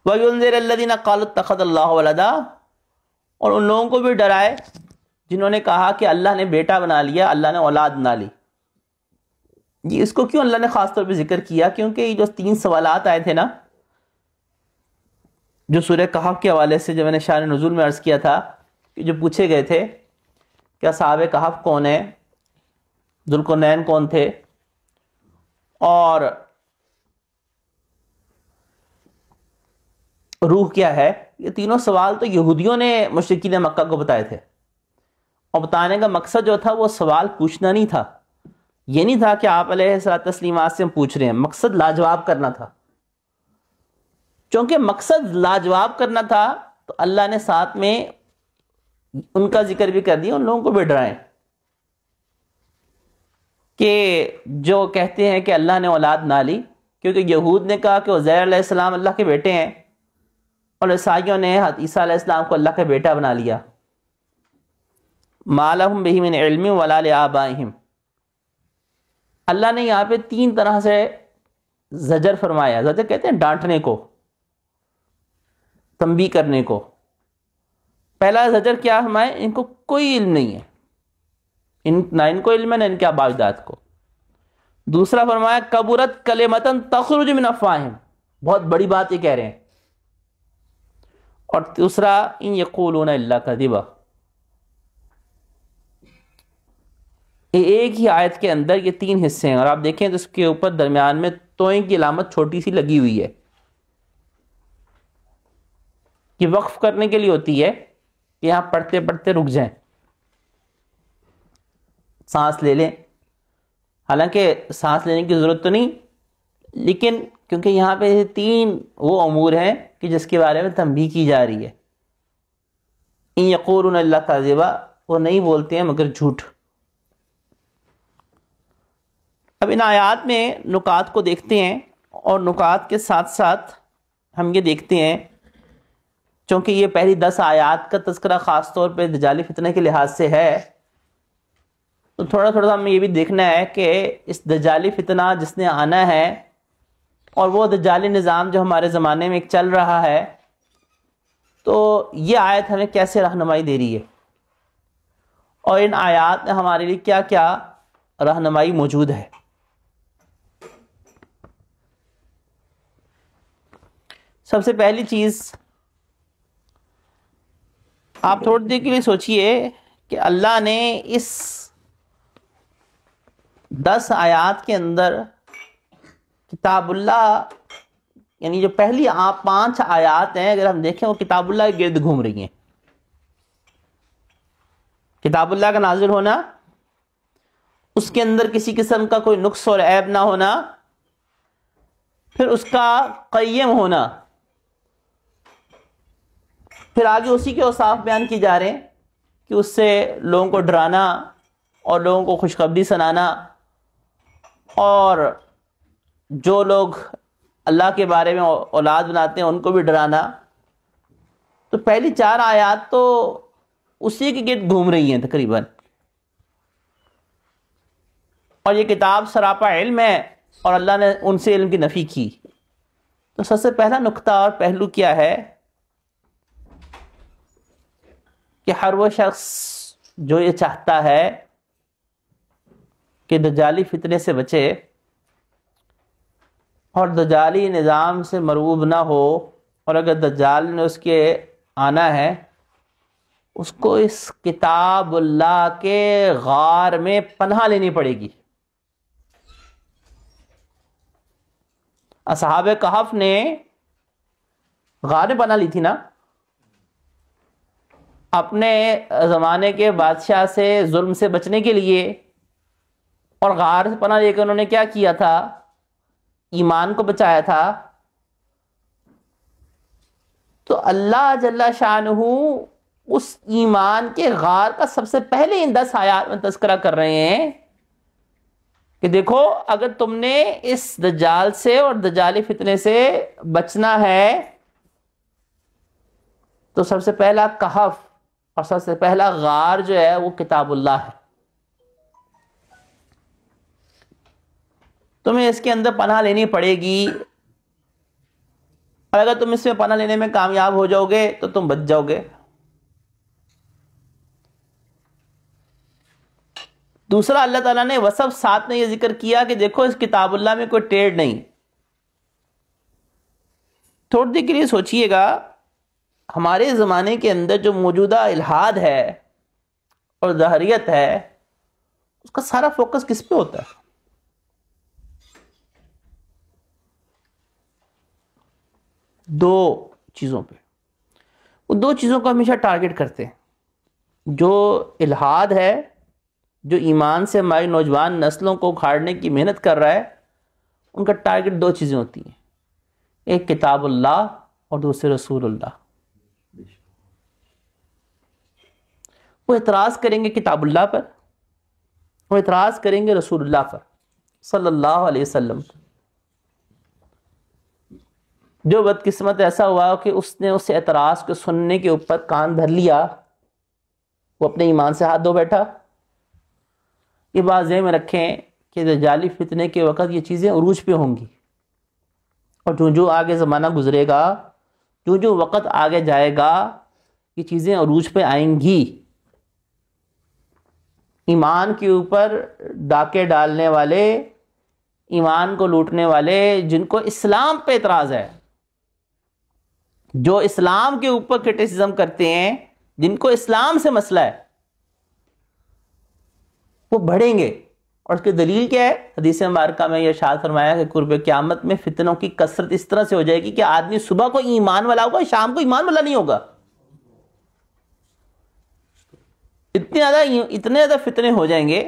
وَيُنذِرَ الَّذِينَ قَالُوا اتَّخَذَ اللَّهُ وَلَدًا، اور ان لوگوں کو بھی ڈرائے جنہوں نے کہا کہ اللہ نے بیٹا بنا لیا، اللہ نے اولاد بنا لی۔ جی اس کو کیوں اللہ نے خاص طور پہ ذکر کیا؟ کیونکہ یہ جو 3 سوالات آئے تھے نا جو سورہ کہف کے حوالے سے، جو میں نے شان نزول میں عرض کیا تھا کہ جو پوچھے گئے تھے کہ اصحاب کہف کون ہیں، ذوالقرنین کون تھے، اور روح کیا ہے، یہ تینوں سوال تو یہودیوں نے مشرکین مکہ کو بتائے تھے، اور بتانے کا مقصد جو تھا وہ سوال پوچھنا نہیں تھا، یہ نہیں تھا کہ آپ علیہ الصلوۃ والتسلیمات سے ہم پوچھ رہے ہیں، مقصد لاجواب کرنا تھا۔ چونکہ مقصد لاجواب کرنا تھا تو اللہ نے ساتھ میں ان کا ذکر بھی کر دیا، ان لوگوں کو بھی ڈرائیں کہ جو کہتے ہیں کہ اللہ نے اولاد نہ لی، کیونکہ یہود نے کہا کہ عزیر علیہ السلام اللہ کے بیٹے ہیں، اور عیسائیوں نے عیسیٰ علیہ السلام کو اللہ کا بیٹا بنا لیا۔ مَا لَهُم بِهِ مِنْ عِلْمٍ وَلَا لِآبَائِهِمْ، اللہ نے یہاں پہ 3 طرح سے زجر فرمایا۔ زجر کہتے ہیں ڈانٹنے کو، تنبیہ کرنے کو۔ پہلا زجر کیا فرمایا؟ ان کو کوئی علم نہیں ہے، نہ ان کو علم ہے نہ ان کے آباء اجداد کو۔ دوسرا فرمایا کبرت کلمۃ تخرج من افواہہم، بہت بڑی بات یہ کہہ رہے ہیں۔ اور دوسرا ان یقولون الا کذبا، ایک ہی آیت کے اندر یہ 3 حصے ہیں، اور آپ دیکھیں تو اس کے اوپر درمیان میں توئیں کی علامت چھوٹی سی لگی ہوئی ہے، کہ وقف کرنے کے لیے ہوتی ہے کہ یہاں پڑھتے پڑھتے رک جائیں، سانس لے لیں۔ حالانکہ سانس لینے کی ضرورت تو نہیں، لیکن کیونکہ یہاں پہ 3 وہ امور ہیں کہ جس کے بارے میں تنبیہ کی جا رہی ہے۔ ان یقولون الا کذبا، وہ نہیں بولتے ہیں مگر جھوٹ۔ اب ان آیات میں نکات کو دیکھتے ہیں، اور نکات کے ساتھ ساتھ ہم یہ دیکھتے ہیں، چونکہ یہ پہلی 10 آیات کا تذکرہ خاص طور پہ دجالی فتنہ کے لحاظ سے ہے، تو تھوڑا تھوڑا ہمیں یہ بھی دیکھنا ہے کہ اس دجالی فتنہ جس نے آنا ہے، اور وہ دجالی نظام جو ہمارے زمانے میں ایک چل رہا ہے، تو یہ آیت ہمیں کیسے رہنمائی دے رہی ہے، اور ان آیات میں ہمارے لیے کیا کیا رہنمائی موجود ہے۔ سب سے پہلی چیز آپ تھوڑی دیر کے لیے سوچئے کہ اللہ نے اس 10 آیات کے اندر کتاب اللہ، یعنی جو پہلی 5 آیات ہیں اگر ہم دیکھیں وہ کتاب اللہ کے گرد گھوم رہی ہیں۔ کتاب اللہ کا نازل ہونا، اس کے اندر کسی قسم کا کوئی نقص اور عیب نہ ہونا، پھر اس کا قیم ہونا، پھر آگے اسی کے اوصاف بیان کی جا رہے ہیں کہ اس سے لوگوں کو ڈرانا اور لوگوں کو خوشخبری سنانا، اور جو لوگ اللہ کے بارے میں اولاد بناتے ہیں ان کو بھی ڈرانا۔ تو پہلی 4 آیات تو اسی کے گرد گھوم رہی ہیں تقریباً، اور یہ کتاب سراپا علم ہے، اور اللہ نے ان سے علم کی نفی کی۔ تو سب سے پہلا نقطہ اور پہلو کیا ہے کہ ہر وہ شخص جو یہ چاہتا ہے کہ دجالی فتنے سے بچے اور دجالی نظام سے مرعوب نہ ہو، اور اگر دجال نے اس کے آنا ہے اس کو اس کتاب اللہ کے غار میں پناہ لینی پڑے گی. اصحاب کہف نے غار میں پناہ لی تھی نا, اپنے زمانے کے بادشاہ سے ظلم سے بچنے کے لیے, اور غار سے پناہ لے کے انہوں نے کیا کیا تھا؟ ایمان کو بچایا تھا. تو اللہ جل شانہ اس ایمان کے غار کا سب سے پہلے ان 10 آیات میں تذکرہ کر رہے ہیں کہ دیکھو اگر تم نے اس دجال سے اور دجالی فتنے سے بچنا ہے تو سب سے پہلا کہف اور سب سے پہلا غار جو ہے وہ کتاب اللہ ہے. تمہیں اس کے اندر پناہ لینی پڑے گی, اور اگر تم اس میں پناہ لینے میں کامیاب ہو جاؤ گے تو تم بچ جاؤ گے. دوسرا اللہ تعالیٰ نے وصف ساتھ میں یہ ذکر کیا کہ دیکھو اس کتاب اللہ میں کوئی ٹیڑھ نہیں. تھوڑی دیر کے لیے سوچئے گا, ہمارے زمانے کے اندر جو موجودہ الحاد ہے اور ظاہریت ہے اس کا سارا فوکس کس پہ ہوتا ہے؟ دو چیزوں پہ. وہ دو چیزوں کو ہمیشہ ٹارگٹ کرتے ہیں. جو الحاد ہے, جو ایمان سے ہماری نوجوان نسلوں کو اکھاڑنے کی محنت کر رہا ہے, ان کا ٹارگٹ دو چیزیں ہوتی ہیں, ایک کتاب اللہ اور دوسرے رسول اللہ. وہ اعتراض کریں گے کتاب اللہ پر, وہ اعتراض کریں گے رسول اللہ پر صلی اللہ علیہ وسلم. جو بدقسمت ایسا ہوا کہ اس نے اس اعتراض کو سننے کے اوپر کان دھر لیا, وہ اپنے ایمان سے ہاتھ دھو بیٹھا. یہ بات ذہن میں رکھیں کہ دجالی فتنے کے وقت یہ چیزیں عروج پہ ہوں گی, اور جو آگے زمانہ گزرے گا, جو وقت آگے جائے گا, یہ چیزیں عروج پہ آئیں گی. ایمان کے اوپر ڈاکے ڈالنے والے, ایمان کو لوٹنے والے, جن کو اسلام پہ اعتراض ہے, جو اسلام کے اوپر کرٹیسزم کرتے ہیں, جن کو اسلام سے مسئلہ ہے, وہ بڑھیں گے. اور اس کی دلیل کیا ہے؟ حدیث مبارکہ میں یہ ارشاد فرمایا کہ قرب قیامت میں فتنوں کی کثرت اس طرح سے ہو جائے گی کہ آدمی صبح کو ایمان والا ہوگا, شام کو ایمان والا نہیں ہوگا. اتنے زیادہ فتنے ہو جائیں گے,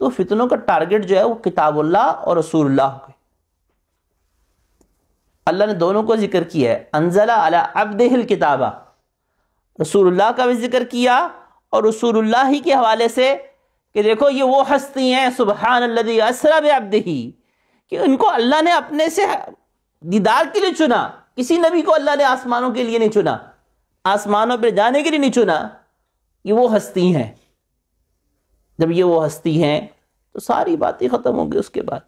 تو فتنوں کا ٹارگٹ جو ہے وہ کتاب اللہ اور رسول اللہ ہوگا. اللہ نے دونوں کو ذکر کیا ہے, انزل علی عبدہ الکتابہ, رسول اللہ کا بھی ذکر کیا اور رسول اللہ ہی کے حوالے سے کہ دیکھو یہ وہ ہستی ہیں سبحان الذی اسری بعبدہ, کہ ان کو اللہ نے اپنے سے دیدار کے لیے چنا. کسی نبی کو اللہ نے آسمانوں کے لیے نہیں چنا, آسمانوں پہ جانے کے لیے نہیں چنا. یہ وہ ہستی ہیں. جب یہ وہ ہستی ہیں تو ساری باتیں ختم ہوں گی اس کے بعد.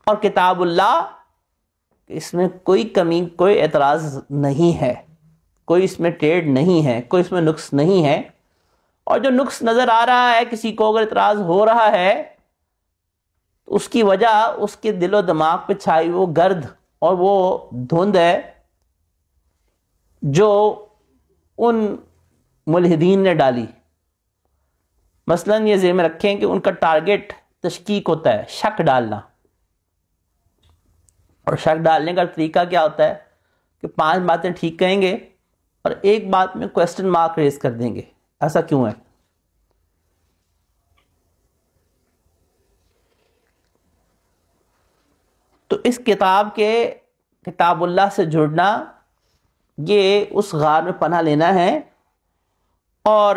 اور کتاب اللہ, اس میں کوئی کمی, کوئی اعتراض نہیں ہے, کوئی اس میں ٹیڑھ نہیں ہے, کوئی اس میں نقص نہیں ہے. اور جو نقص نظر آ رہا ہے, کسی کو اگر اعتراض ہو رہا ہے, تو اس کی وجہ اس کے دل و دماغ پہ چھائی وہ گرد اور وہ دھند ہے جو ان ملحدین نے ڈالی. مثلا یہ ذہن میں رکھیں کہ ان کا ٹارگٹ تشکیک ہوتا ہے, شک ڈالنا. اور شک ڈالنے کا طریقہ کیا ہوتا ہے کہ 5 باتیں ٹھیک کہیں گے اور ایک بات میں کوسچن مارک ریز کر دیں گے, ایسا کیوں ہے؟ تو اس کتاب اللہ سے جڑنا, یہ اس غار میں پناہ لینا ہے. اور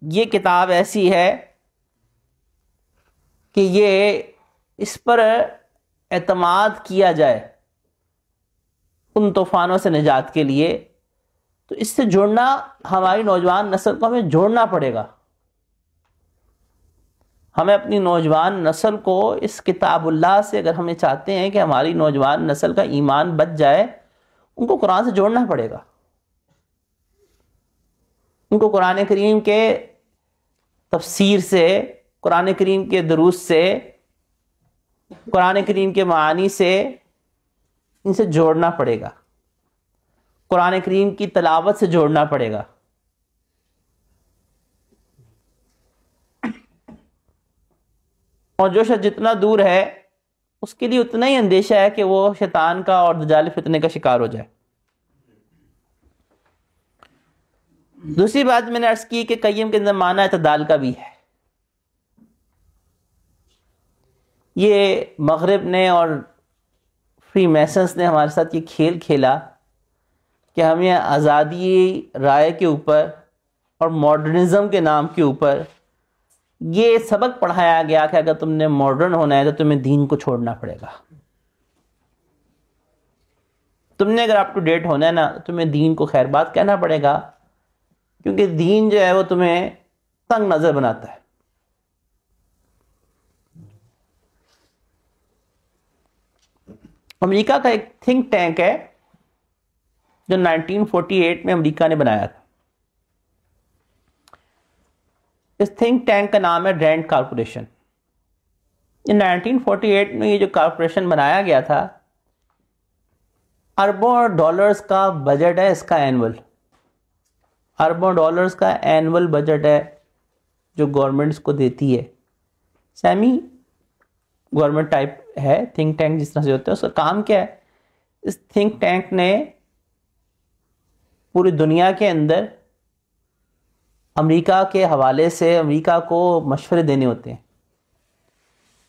یہ کتاب ایسی ہے کہ یہ اس پر اعتماد کیا جائے ان طوفانوں سے نجات کے لیے. تو اس سے جوڑنا, ہماری نوجوان نسل کو ہمیں جوڑنا پڑے گا. ہمیں اپنی نوجوان نسل کو اس کتاب اللہ سے, اگر ہمیں چاہتے ہیں کہ ہماری نوجوان نسل کا ایمان بچ جائے, ان کو قرآن سے جوڑنا پڑے گا. ان کو قرآن کریم کے تفسیر سے, قرآن کریم کے دروس سے, قرآن کریم کے معانی سے ان سے جوڑنا پڑے گا. قرآن کریم کی تلاوت سے جوڑنا پڑے گا. اور جو شخص جتنا دور ہے اس کے لیے اتنا ہی اندیشہ ہے کہ وہ شیطان کا اور دجال فتنے کا شکار ہو جائے. دوسری بات میں نے عرض کی کہ قیم کے اندر معنی اعتدال کا بھی ہے. یہ مغرب نے اور فری میسنس نے ہمارے ساتھ یہ کھیل کھیلا کہ ہمیں آزادی رائے کے اوپر اور ماڈرنزم کے نام کے اوپر یہ سبق پڑھایا گیا کہ اگر تم نے ماڈرن ہونا ہے تو تمہیں دین کو چھوڑنا پڑے گا. تم نے اگر اپ ٹو ڈیٹ ہونا ہے نا تمہیں دین کو خیر بات کہنا پڑے گا، کیونکہ دین جو ہے وہ تمہیں تنگ نظر بناتا ہے. امریکہ کا ایک تھنک ٹینک ہے جو 1948 میں امریکہ نے بنایا تھا. اس تھنک ٹینک کا نام ہے رینڈ کارپوریشن. 1948 میں یہ جو کارپوریشن بنایا گیا تھا، اربوں ڈالرز کا بجٹ ہے اس کا اینول. اربوں ڈالرز کا اینول بجٹ ہے جو گورنمنٹس کو دیتی ہے. سیمی گورنمنٹ ٹائپ ہے تھنک ٹینک جس طرح سے ہوتا ہے. اس کا کام کیا ہے؟ اس تھنک ٹینک نے پوری دنیا کے اندر امریکہ کے حوالے سے امریکہ کو مشورے دینے ہوتے ہیں.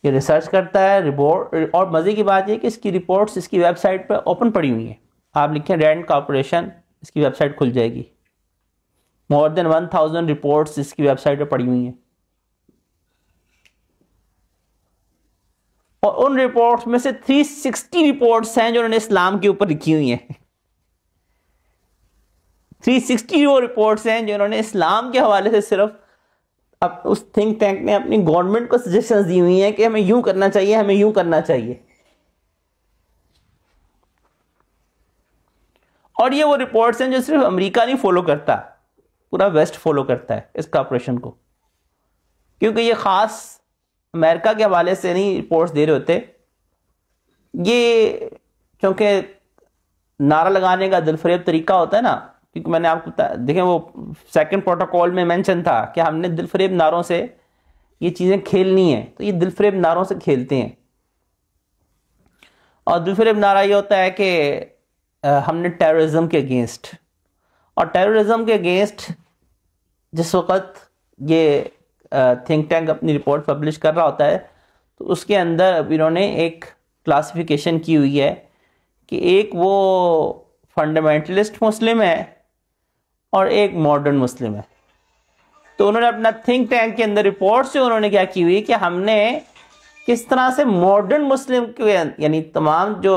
یہ ریسرچ کرتا ہے رپورٹ، اور مزے کی بات یہ کہ اس کی رپورٹس اس کی ویب سائٹ پہ اوپن پڑی ہوئی ہیں. آپ لکھیں رینڈ کارپوریشن، اس کی ویب سائٹ کھل جائے گی. مور دین 1000 رپورٹس اس کی ویب سائٹ پہ پڑی ہوئی ہیں. اور ان رپورٹس میں سے 360 رپورٹس ہیں جو انہوں نے اسلام کے اوپر لکھی ہوئی ہیں. 360 وہ رپورٹس ہیں جو انہوں نے اسلام کے حوالے سے صرف اس تھنک ٹینک نے اپنی گورنمنٹ کو سجیشنز دی ہوئی ہیں کہ ہمیں یوں کرنا چاہیے، ہمیں یوں کرنا چاہیے. اور یہ وہ رپورٹس ہیں جو صرف امریکہ نہیں فالو کرتا، پورا ویسٹ فالو کرتا ہے اس کارپوریشن کو. کیونکہ یہ خاص امریکہ کے حوالے سے نہیں رپورٹس دے رہے ہوتے. یہ چونکہ نعرہ لگانے کا دلفریب طریقہ ہوتا ہے نا، کیونکہ میں نے آپ کو دیکھیں وہ سیکنڈ پروٹوکول میں مینشن تھا کہ ہم نے دلفریب نعروں سے یہ چیزیں کھیلنی ہیں، تو یہ دلفریب نعروں سے کھیلتے ہیں. اور دلفریب نعرہ یہ ہوتا ہے کہ ہم نے ٹیررزم کے اگینسٹ، اور ٹیررزم کے اگینسٹ جس وقت یہ تھنک ٹینک اپنی رپورٹ پبلش کر رہا ہوتا ہے تو اس کے اندر اب انہوں نے ایک کلاسیفیکیشن کی ہوئی ہے کہ ایک وہ فنڈامنٹلسٹ مسلم ہے اور ایک ماڈرن مسلم ہے. تو انہوں نے اپنا تھنک ٹینک کے اندر رپورٹ سے انہوں نے کیا کی ہوئی کہ ہم نے کس طرح سے ماڈرن مسلم کے یعنی تمام جو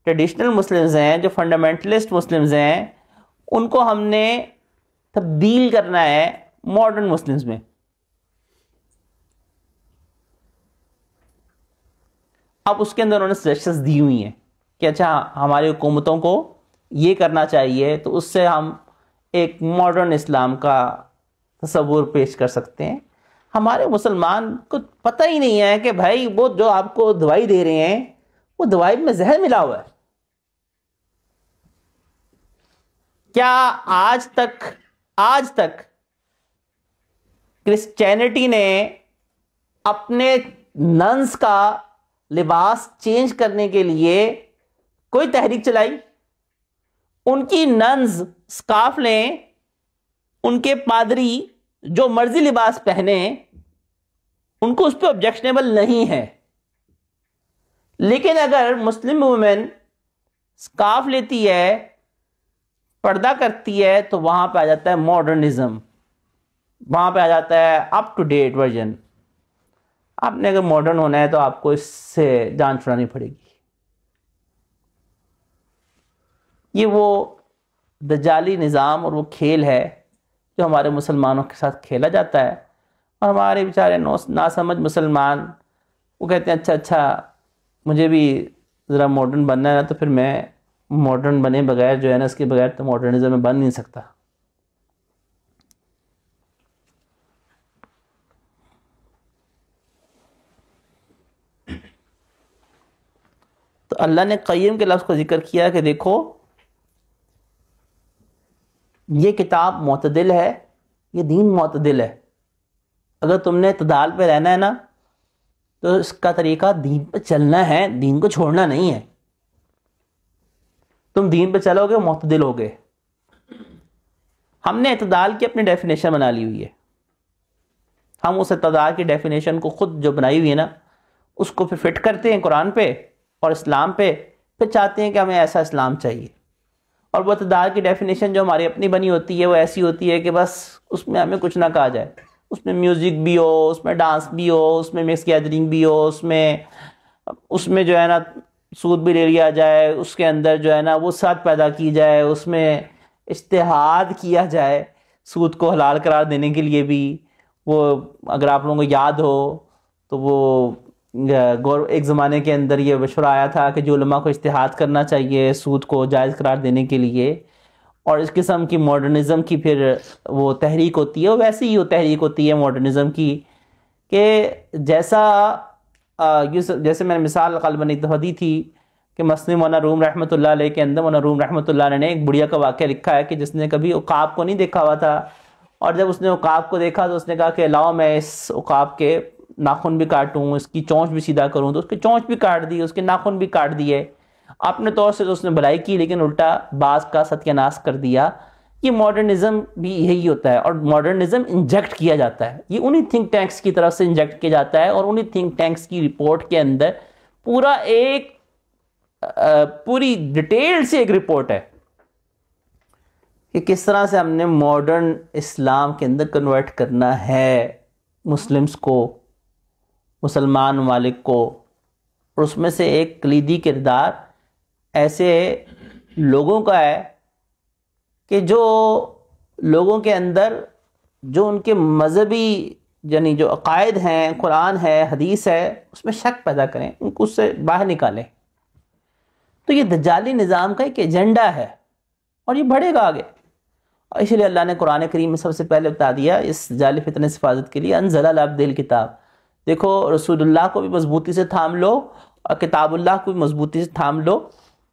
ٹریڈیشنل مسلمز ہیں، جو فنڈامنٹلسٹ مسلمز ہیں، ان کو ہم نے تبدیل کرنا ہے ماڈرن مسلمز میں. اب اس کے اندر انہوں نے سجیشنز دی ہوئی ہیں کہ اچھا ہماری حکومتوں کو یہ کرنا چاہیے، تو اس سے ہم ایک ماڈرن اسلام کا تصور پیش کر سکتے ہیں. ہمارے مسلمان کو پتہ ہی نہیں ہے کہ بھائی وہ جو آپ کو دوائی دے رہے ہیں وہ دوائی میں زہر ملا ہوا ہے. کیا آج تک کرسچینٹی نے اپنے ننس کا لباس چینج کرنے کے لیے کوئی تحریک چلائی؟ ان کی ننز سکارف لیں، ان کے پادری جو مرضی لباس پہنے، ان کو اس پہ آبجیکشنیبل نہیں ہے. لیکن اگر مسلم وومن سکارف لیتی ہے، پردہ کرتی ہے، تو وہاں پہ آ جاتا ہے ماڈرنزم، وہاں پہ آ جاتا ہے اپ ٹو ڈیٹ ورژن. آپ نے اگر ماڈرن ہونا ہے تو آپ کو اس سے جان چھڑانی پڑے گی. یہ وہ دجالی نظام اور وہ کھیل ہے جو ہمارے مسلمانوں کے ساتھ کھیلا جاتا ہے. اور ہمارے بیچارے ناسمجھ مسلمان وہ کہتے ہیں اچھا مجھے بھی ذرا ماڈرن بننا ہے نا، تو پھر میں ماڈرن بنے بغیر جو ہے نا، اس کے بغیر تو ماڈرنزم میں بن نہیں سکتا. تو اللہ نے قیم کے لفظ کو ذکر کیا کہ دیکھو یہ کتاب معتدل ہے، یہ دین معتدل ہے. اگر تم نے اعتدال پہ رہنا ہے نا تو اس کا طریقہ دین پہ چلنا ہے، دین کو چھوڑنا نہیں ہے. تم دین پہ چلو گے معتدل ہوگے. ہم نے اعتدال کی اپنی ڈیفینیشن بنا لی ہوئی ہے. ہم اس اعتدال کی ڈیفینیشن کو خود جو بنائی ہوئی ہے نا اس کو پھر فٹ کرتے ہیں قرآن پہ اور اسلام پہ، پھر چاہتے ہیں کہ ہمیں ایسا اسلام چاہیے. اور وہ اعتدال کی ڈیفینیشن جو ہماری اپنی بنی ہوتی ہے وہ ایسی ہوتی ہے کہ بس اس میں ہمیں کچھ نہ کہا جائے. اس میں میوزک بھی ہو، اس میں ڈانس بھی ہو، اس میں مکس گیدرنگ بھی ہو، اس میں جو ہے نا سود بھی لے لیا جائے، اس کے اندر جو ہے نا وہ ساتھ پیدا کی جائے، اس میں اجتہاد کیا جائے سود کو حلال قرار دینے کے لیے بھی. وہ اگر آپ لوگوں کو یاد ہو تو وہ ایک زمانے کے اندر یہ مشورہ آیا تھا کہ جو علماء کو اجتہاد کرنا چاہیے سود کو جائز قرار دینے کے لیے. اور اس قسم کی ماڈرنزم کی پھر وہ تحریک ہوتی ہے، وہ ویسی ہی وہ تحریک ہوتی ہے ماڈرنزم کی کہ جیسے میں نے مثال غالباً ایک دفعہ دی تھی کہ مسلم مولانا روم رحمۃ اللہ علیہ کے اندر مولانا روم رحمۃ اللہ علیہ نے ایک بڑھیا کا واقعہ لکھا ہے کہ جس نے کبھی عقاب کو نہیں دیکھا ہوا تھا، اور جب اس نے عقاب کو دیکھا تو اس نے کہا کہ لاؤ میں اس عقاب کے ناخن بھی کاٹوں، اس کی چونچ بھی سیدھا کروں. تو اس کی چونچ بھی کاٹ دی، اس کے ناخن بھی کاٹ دیے. اپنے طور سے تو اس نے بھلائی کی لیکن الٹا بعض کا ستیہ ناش کر دیا. یہ ماڈرنزم بھی یہی ہوتا ہے، اور ماڈرنزم انجیکٹ کیا جاتا ہے، یہ انہی تھنک ٹینکس کی طرف سے انجیکٹ کیا جاتا ہے. اور انہی تھنک ٹینکس کی رپورٹ کے اندر پوری ڈیٹیل سے ایک رپورٹ ہے کہ کس طرح سے ہم نے ماڈرن اسلام کے اندر کنورٹ کرنا ہے مسلمز کو، مسلمان ممالک کو. اور اس میں سے ایک کلیدی کردار ایسے لوگوں کا ہے کہ جو لوگوں کے اندر جو ان کے مذہبی یعنی جو عقائد ہیں، قرآن ہے، حدیث ہے، اس میں شک پیدا کریں، ان کو اس سے باہر نکالیں. تو یہ دجالی نظام کا ایک ایجنڈا ہے اور یہ بڑھے گا آگے. اور اسی لیے اللہ نے قرآن کریم میں سب سے پہلے بتا دیا اس جعلی فتنے سے حفاظت کے لیے انزل علی عبدہ الکتاب. دیکھو رسول اللہ کو بھی مضبوطی سے تھام لو اور کتاب اللہ کو بھی مضبوطی سے تھام لو.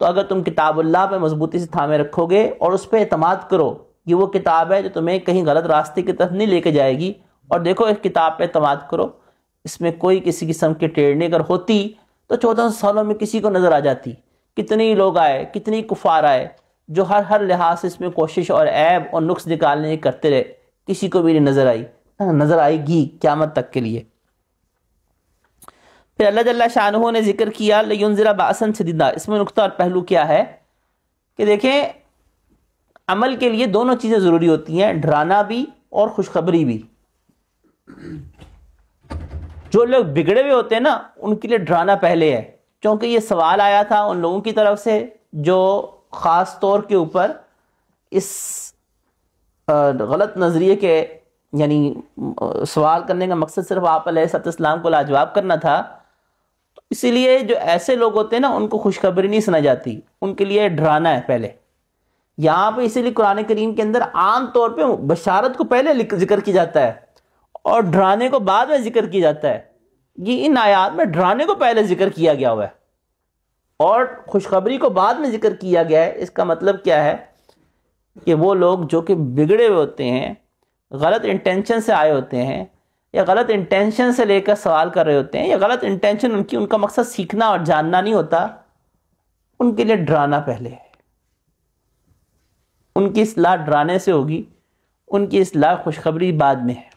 تو اگر تم کتاب اللہ پہ مضبوطی سے تھامے رکھو گے اور اس پہ اعتماد کرو، یہ وہ کتاب ہے جو تمہیں کہیں غلط راستے کی طرف نہیں لے کے جائے گی. اور دیکھو اس کتاب پہ اعتماد کرو، اس میں کوئی کسی قسم کی ٹیڑھنی اگر ہوتی تو 14 سالوں میں کسی کو نظر آ جاتی. کتنی لوگ آئے، کتنی کفار آئے جو ہر لحاظ سے اس میں کوشش اور عیب اور نقص نکالنے کی کرتے رہے، کسی کو بھی نہیں نظر آئی. نظر آئے گی قیامت تک کے لیے. پھر اللہ جل شانہ نے ذکر کیا لینذر باسا شدیدا. اس میں نقطہ اور پہلو کیا ہے کہ دیکھیں عمل کے لیے دونوں چیزیں ضروری ہوتی ہیں، ڈرانا بھی اور خوشخبری بھی. جو لوگ بگڑے ہوئے ہوتے ہیں نا ان کے لیے ڈرانا پہلے ہے، کیونکہ یہ سوال آیا تھا ان لوگوں کی طرف سے جو خاص طور کے اوپر اس غلط نظریے کے یعنی سوال کرنے کا مقصد صرف آپ علیہ السلام کو لاجواب کرنا تھا. تو اسی لیے جو ایسے لوگ ہوتے ہیں نا ان کو خوشخبری نہیں سنا جاتی، ان کے لیے ڈرانا ہے پہلے. یہاں پہ اسی لیے قرآن کریم کے اندر عام طور پہ بشارت کو پہلے ذکر کیا جاتا ہے اور ڈرانے کو بعد میں ذکر کیا جاتا ہے. یہ ان آیات میں ڈرانے کو پہلے ذکر کیا گیا ہوا ہے اور خوشخبری کو بعد میں ذکر کیا گیا ہے. اس کا مطلب کیا ہے کہ وہ لوگ جو کہ بگڑے ہوئے ہوتے ہیں، غلط انٹینشن سے آئے ہوتے ہیں یا غلط انٹینشن سے لے کر سوال کر رہے ہوتے ہیں، یا غلط انٹینشن ان کا مقصد سیکھنا اور جاننا نہیں ہوتا، ان کے لیے ڈرانا پہلے ہے. ان کی اصلاح ڈرانے سے ہوگی، ان کی اصلاح خوشخبری بعد میں ہے،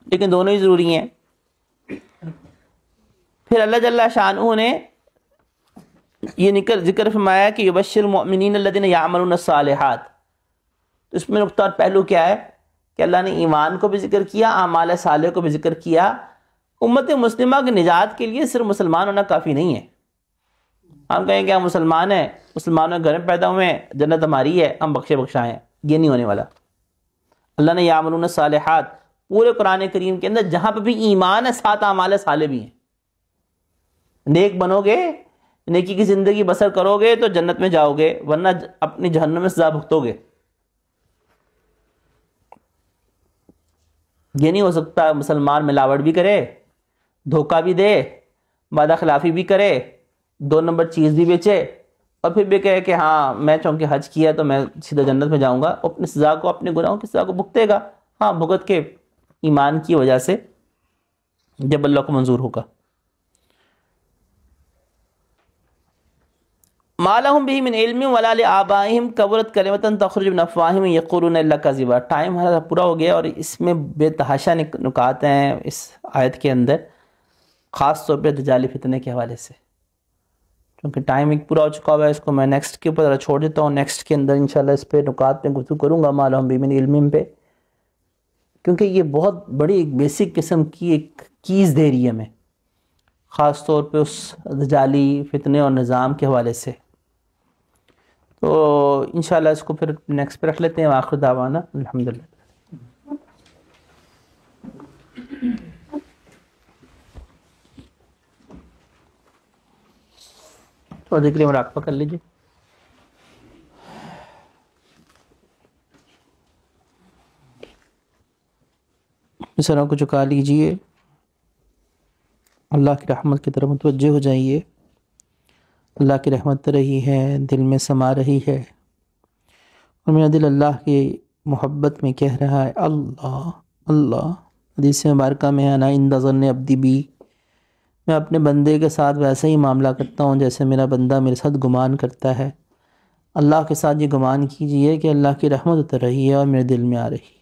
لیکن دونوں ہی ضروری ہیں. پھر اللہ جل شانہ نے یہ ذکر فرمایا کہ یبشر المؤمنین الذین یعملون الصالحات. اس میں نقطہ اور پہلو کیا ہے کہ اللہ نے ایمان کو بھی ذکر کیا، اعمال صالح کو بھی ذکر کیا. امت مسلمہ کی نجات کے لیے صرف مسلمان ہونا کافی نہیں ہے. ہم کہیں کہ ہم مسلمان ہیں، مسلمانوں کے گھر میں پیدا ہوئے ہیں، جنت ہماری ہے، ہم بخشے بخشائے ہیں، یہ نہیں ہونے والا. اللہ نے یعملون الصالحات پورے قرآن کریم کے اندر جہاں پہ بھی ایمان ہے ساتھ اعمال صالح بھی ہیں. نیک بنو گے، نیکی کی زندگی بسر کرو گے تو جنت میں جاؤ گے، ورنہ اپنی جہنم میں سزا بھگتو گے. یہ نہیں ہو سکتا مسلمان ملاوٹ بھی کرے، دھوکہ بھی دے، وعدہ خلافی بھی کرے، 2 نمبر چیز بھی بیچے اور پھر بھی کہے کہ ہاں میں چونکہ حج کیا تو میں سیدھا جنت میں جاؤں گا، اپنی سزا کو، اپنے گناہوں کی سزا کو بھگتے گا، ہاں بھگت کے ایمان کی وجہ سے جب اللہ کو منظور ہوگا۔ ما لهم به من علم ولا لآبائهم كبرت كلمة تخرج من افواههم يقولون الا كذبا۔ ٹائم ہمارا پورا ہو گیا، اور اس میں بے تحاشا نکات ہیں اس آیت کے اندر، خاص طور پہ دجالی فتنے کے حوالے سے، کیونکہ ٹائم ایک پورا ہو چکا ہوا ہے۔ اس کو میں نیکسٹ کے اوپر چھوڑ دیتا ہوں، نیکسٹ کے اندر انشاءاللہ اس پہ نکات پہ گفتگو کروں گا، ما لهم به من علم پہ، کیونکہ یہ بہت بڑی ایک بیسک قسم کی ایک کیز دے رہی ہے ہمیں، خاص طور پہ اس دجالی فتنے اور نظام کے حوالے سے۔ تو انشاءاللہ اس کو پھر نیکسٹ پہ رکھ لیتے ہیں۔ آخر دعوانا الحمدللہ۔ تو ذکر مراقبہ کر لیجیے۔ سروں کو جھکا لیجیے، اللہ کی رحمت کی طرف متوجہ ہو جائیے۔ اللہ کی رحمت رہی ہے، دل میں سما رہی ہے، اور میرا دل اللہ کی محبت میں کہہ رہا ہے اللہ اللہ۔ حدیث مبارکہ میں انا عند ظن عبدی بی، میں اپنے بندے کے ساتھ ویسے ہی معاملہ کرتا ہوں جیسے میرا بندہ میرے ساتھ گمان کرتا ہے۔ اللہ کے ساتھ یہ گمان کیجئے کہ اللہ کی رحمت اتر رہی ہے اور میرے دل میں آ رہی ہے۔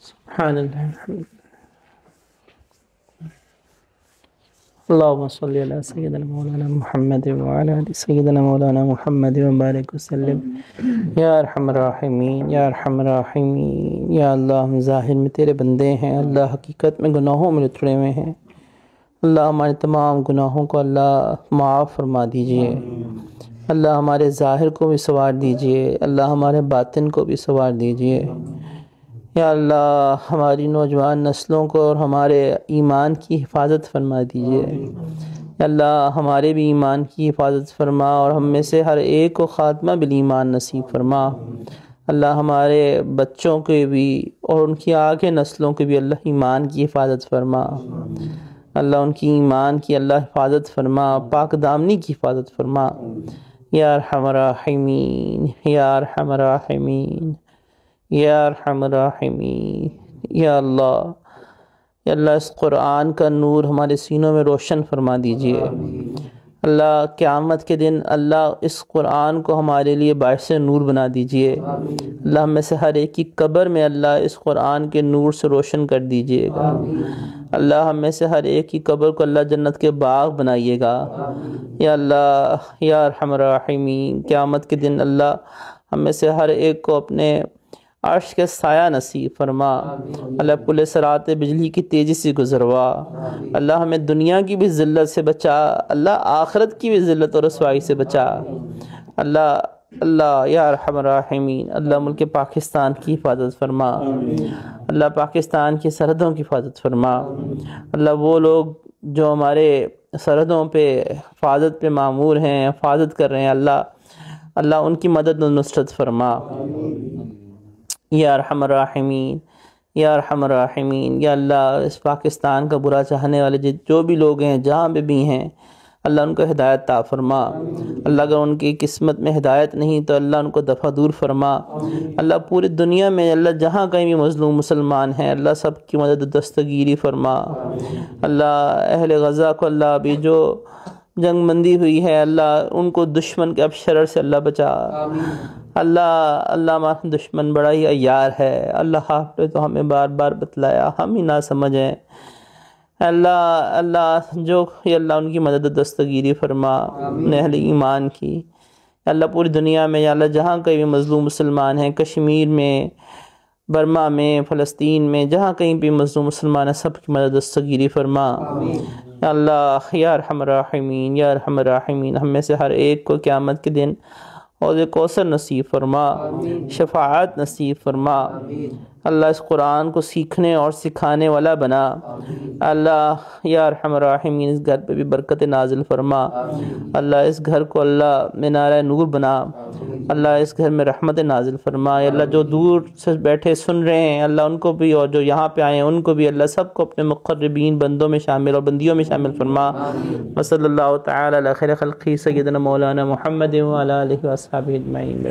سبحان اللہ۔ اللہم صلی علی سیدنا مولانا محمد وعلی آل سیدنا مولانا محمد وبارک وسلم۔ یا ارحم الراحمین یا ارحم الراحمین۔ یا اللہ ہم ظاہر میں تیرے بندے ہیں، اللہ حقیقت میں گناہوں میں لتڑے ہوئے ہیں، اللہ ہمارے تمام گناہوں کو اللہ معاف فرما دیجئے، اللہ ہمارے ظاہر کو بھی سنوار دیجئے، اللہ ہمارے باطن کو بھی سنوار دیجئے۔ یا اللہ ہماری نوجوان نسلوں کو اور ہمارے ایمان کی حفاظت فرما دیجئے، یا اللہ ہمارے بھی ایمان کی حفاظت فرما اور ہم میں سے ہر ایک کو خاتمہ بالایمان نصیب فرما۔ اللہ ہمارے بچوں کے بھی اور ان کی آگے نسلوں کے بھی اللہ ایمان کی حفاظت فرما، اللہ ان کی ایمان کی اللہ حفاظت فرما، پاک دامنی کی حفاظت فرما۔ یا ارحم الراحمین یا ارحم الراحمین یا ارحم الراحمین۔ یا اللہ اس قرآن کا نور ہمارے سینوں میں روشن فرما دیجئے، اللہ قیامت کے دن اللہ اس قرآن کو ہمارے لیے باعث نور بنا دیجئے، اللہ ہم میں سے ہر ایک کی قبر میں اللہ اس قرآن کے نور سے روشن کر دیجئے گا، اللہ ہم میں سے ہر ایک کی قبر کو اللہ جنت کے باغ بنائیے گا۔ یا اللہ یا ارحم الراحمین، قیامت کے دن اللہ ہم میں سے ہر ایک کو اپنے عرش کے سایہ نصیب فرما، اللہ پل صراط بجلی کی تیزی سے گزروا، اللہ ہمیں دنیا کی بھی ذلت سے بچا، اللہ آخرت کی بھی ذلت اور رسوائی سے بچا، اللہ یا ارحم الراحمین، اللہ ملک پاکستان کی حفاظت فرما، اللہ پاکستان کی سرحدوں کی حفاظت فرما، اللہ وہ لوگ جو ہمارے سرحدوں پہ حفاظت پہ معمور ہیں، حفاظت کر رہے ہیں، اللہ ان کی مدد و نصرت فرما یا ارحم الراحمین یا ارحم الراحمین۔ یا اللہ اس پاکستان کا برا چاہنے والے جو بھی لوگ ہیں جہاں پہ بھی ہیں، اللہ ان کو ہدایت عطا فرما۔ اللہ اگر ان کی قسمت میں ہدایت نہیں تو اللہ ان کو دفع دور فرما۔ اللہ پوری دنیا میں اللہ جہاں کہیں بھی مظلوم مسلمان ہیں، اللہ سب کی مدد و دستگیری فرما۔ اللہ اہل غزہ کو اللہ ابھی جو جنگ بندی ہوئی ہے، اللہ ان کو دشمن کے اب شرر سے اللہ بچا۔ اللہ ہمارا دشمن بڑا ہی عیار ہے، اللہ آپ نے تو ہمیں بار بار بتلایا، ہم ہی نہ سمجھیں۔ اللہ جو یا اللہ ان کی مدد و دستگیری فرما، اہل ایمان کی۔ اللہ پوری دنیا میں یا اللہ جہاں کہیں بھی مظلوم مسلمان ہیں، کشمیر میں، برما میں، فلسطین میں، جہاں کہیں بھی مظلوم مسلمان ہیں، سب کی مدد و دستگیری فرما۔ یا اللہ یا ارحم الراحمین یا ارحم الراحمین، ہم میں سے ہر ایک کو قیامت کے دن حوض کوثر نصیب فرما، شفاعت نصیب فرما۔ اللہ اس قرآن کو سیکھنے اور سکھانے والا بنا۔ اللہ یا ارحم الراحمین اس گھر پہ بھی برکت نازل فرما۔ اللہ اس گھر کو اللہ مینارہ نور بنا۔ اللہ اس گھر میں رحمت نازل فرما۔ اللہ جو دور سے بیٹھے سن رہے ہیں، اللہ ان کو بھی، اور جو یہاں پہ آئے ہیں ان کو بھی، اللہ سب کو اپنے مقربین بندوں میں شامل اور بندیوں میں شامل فرما۔ وصلی اللہ تعالی علی خیر خلقہ سیدنا مولانا محمد وعلی آلہ واصحابہ اجمعین۔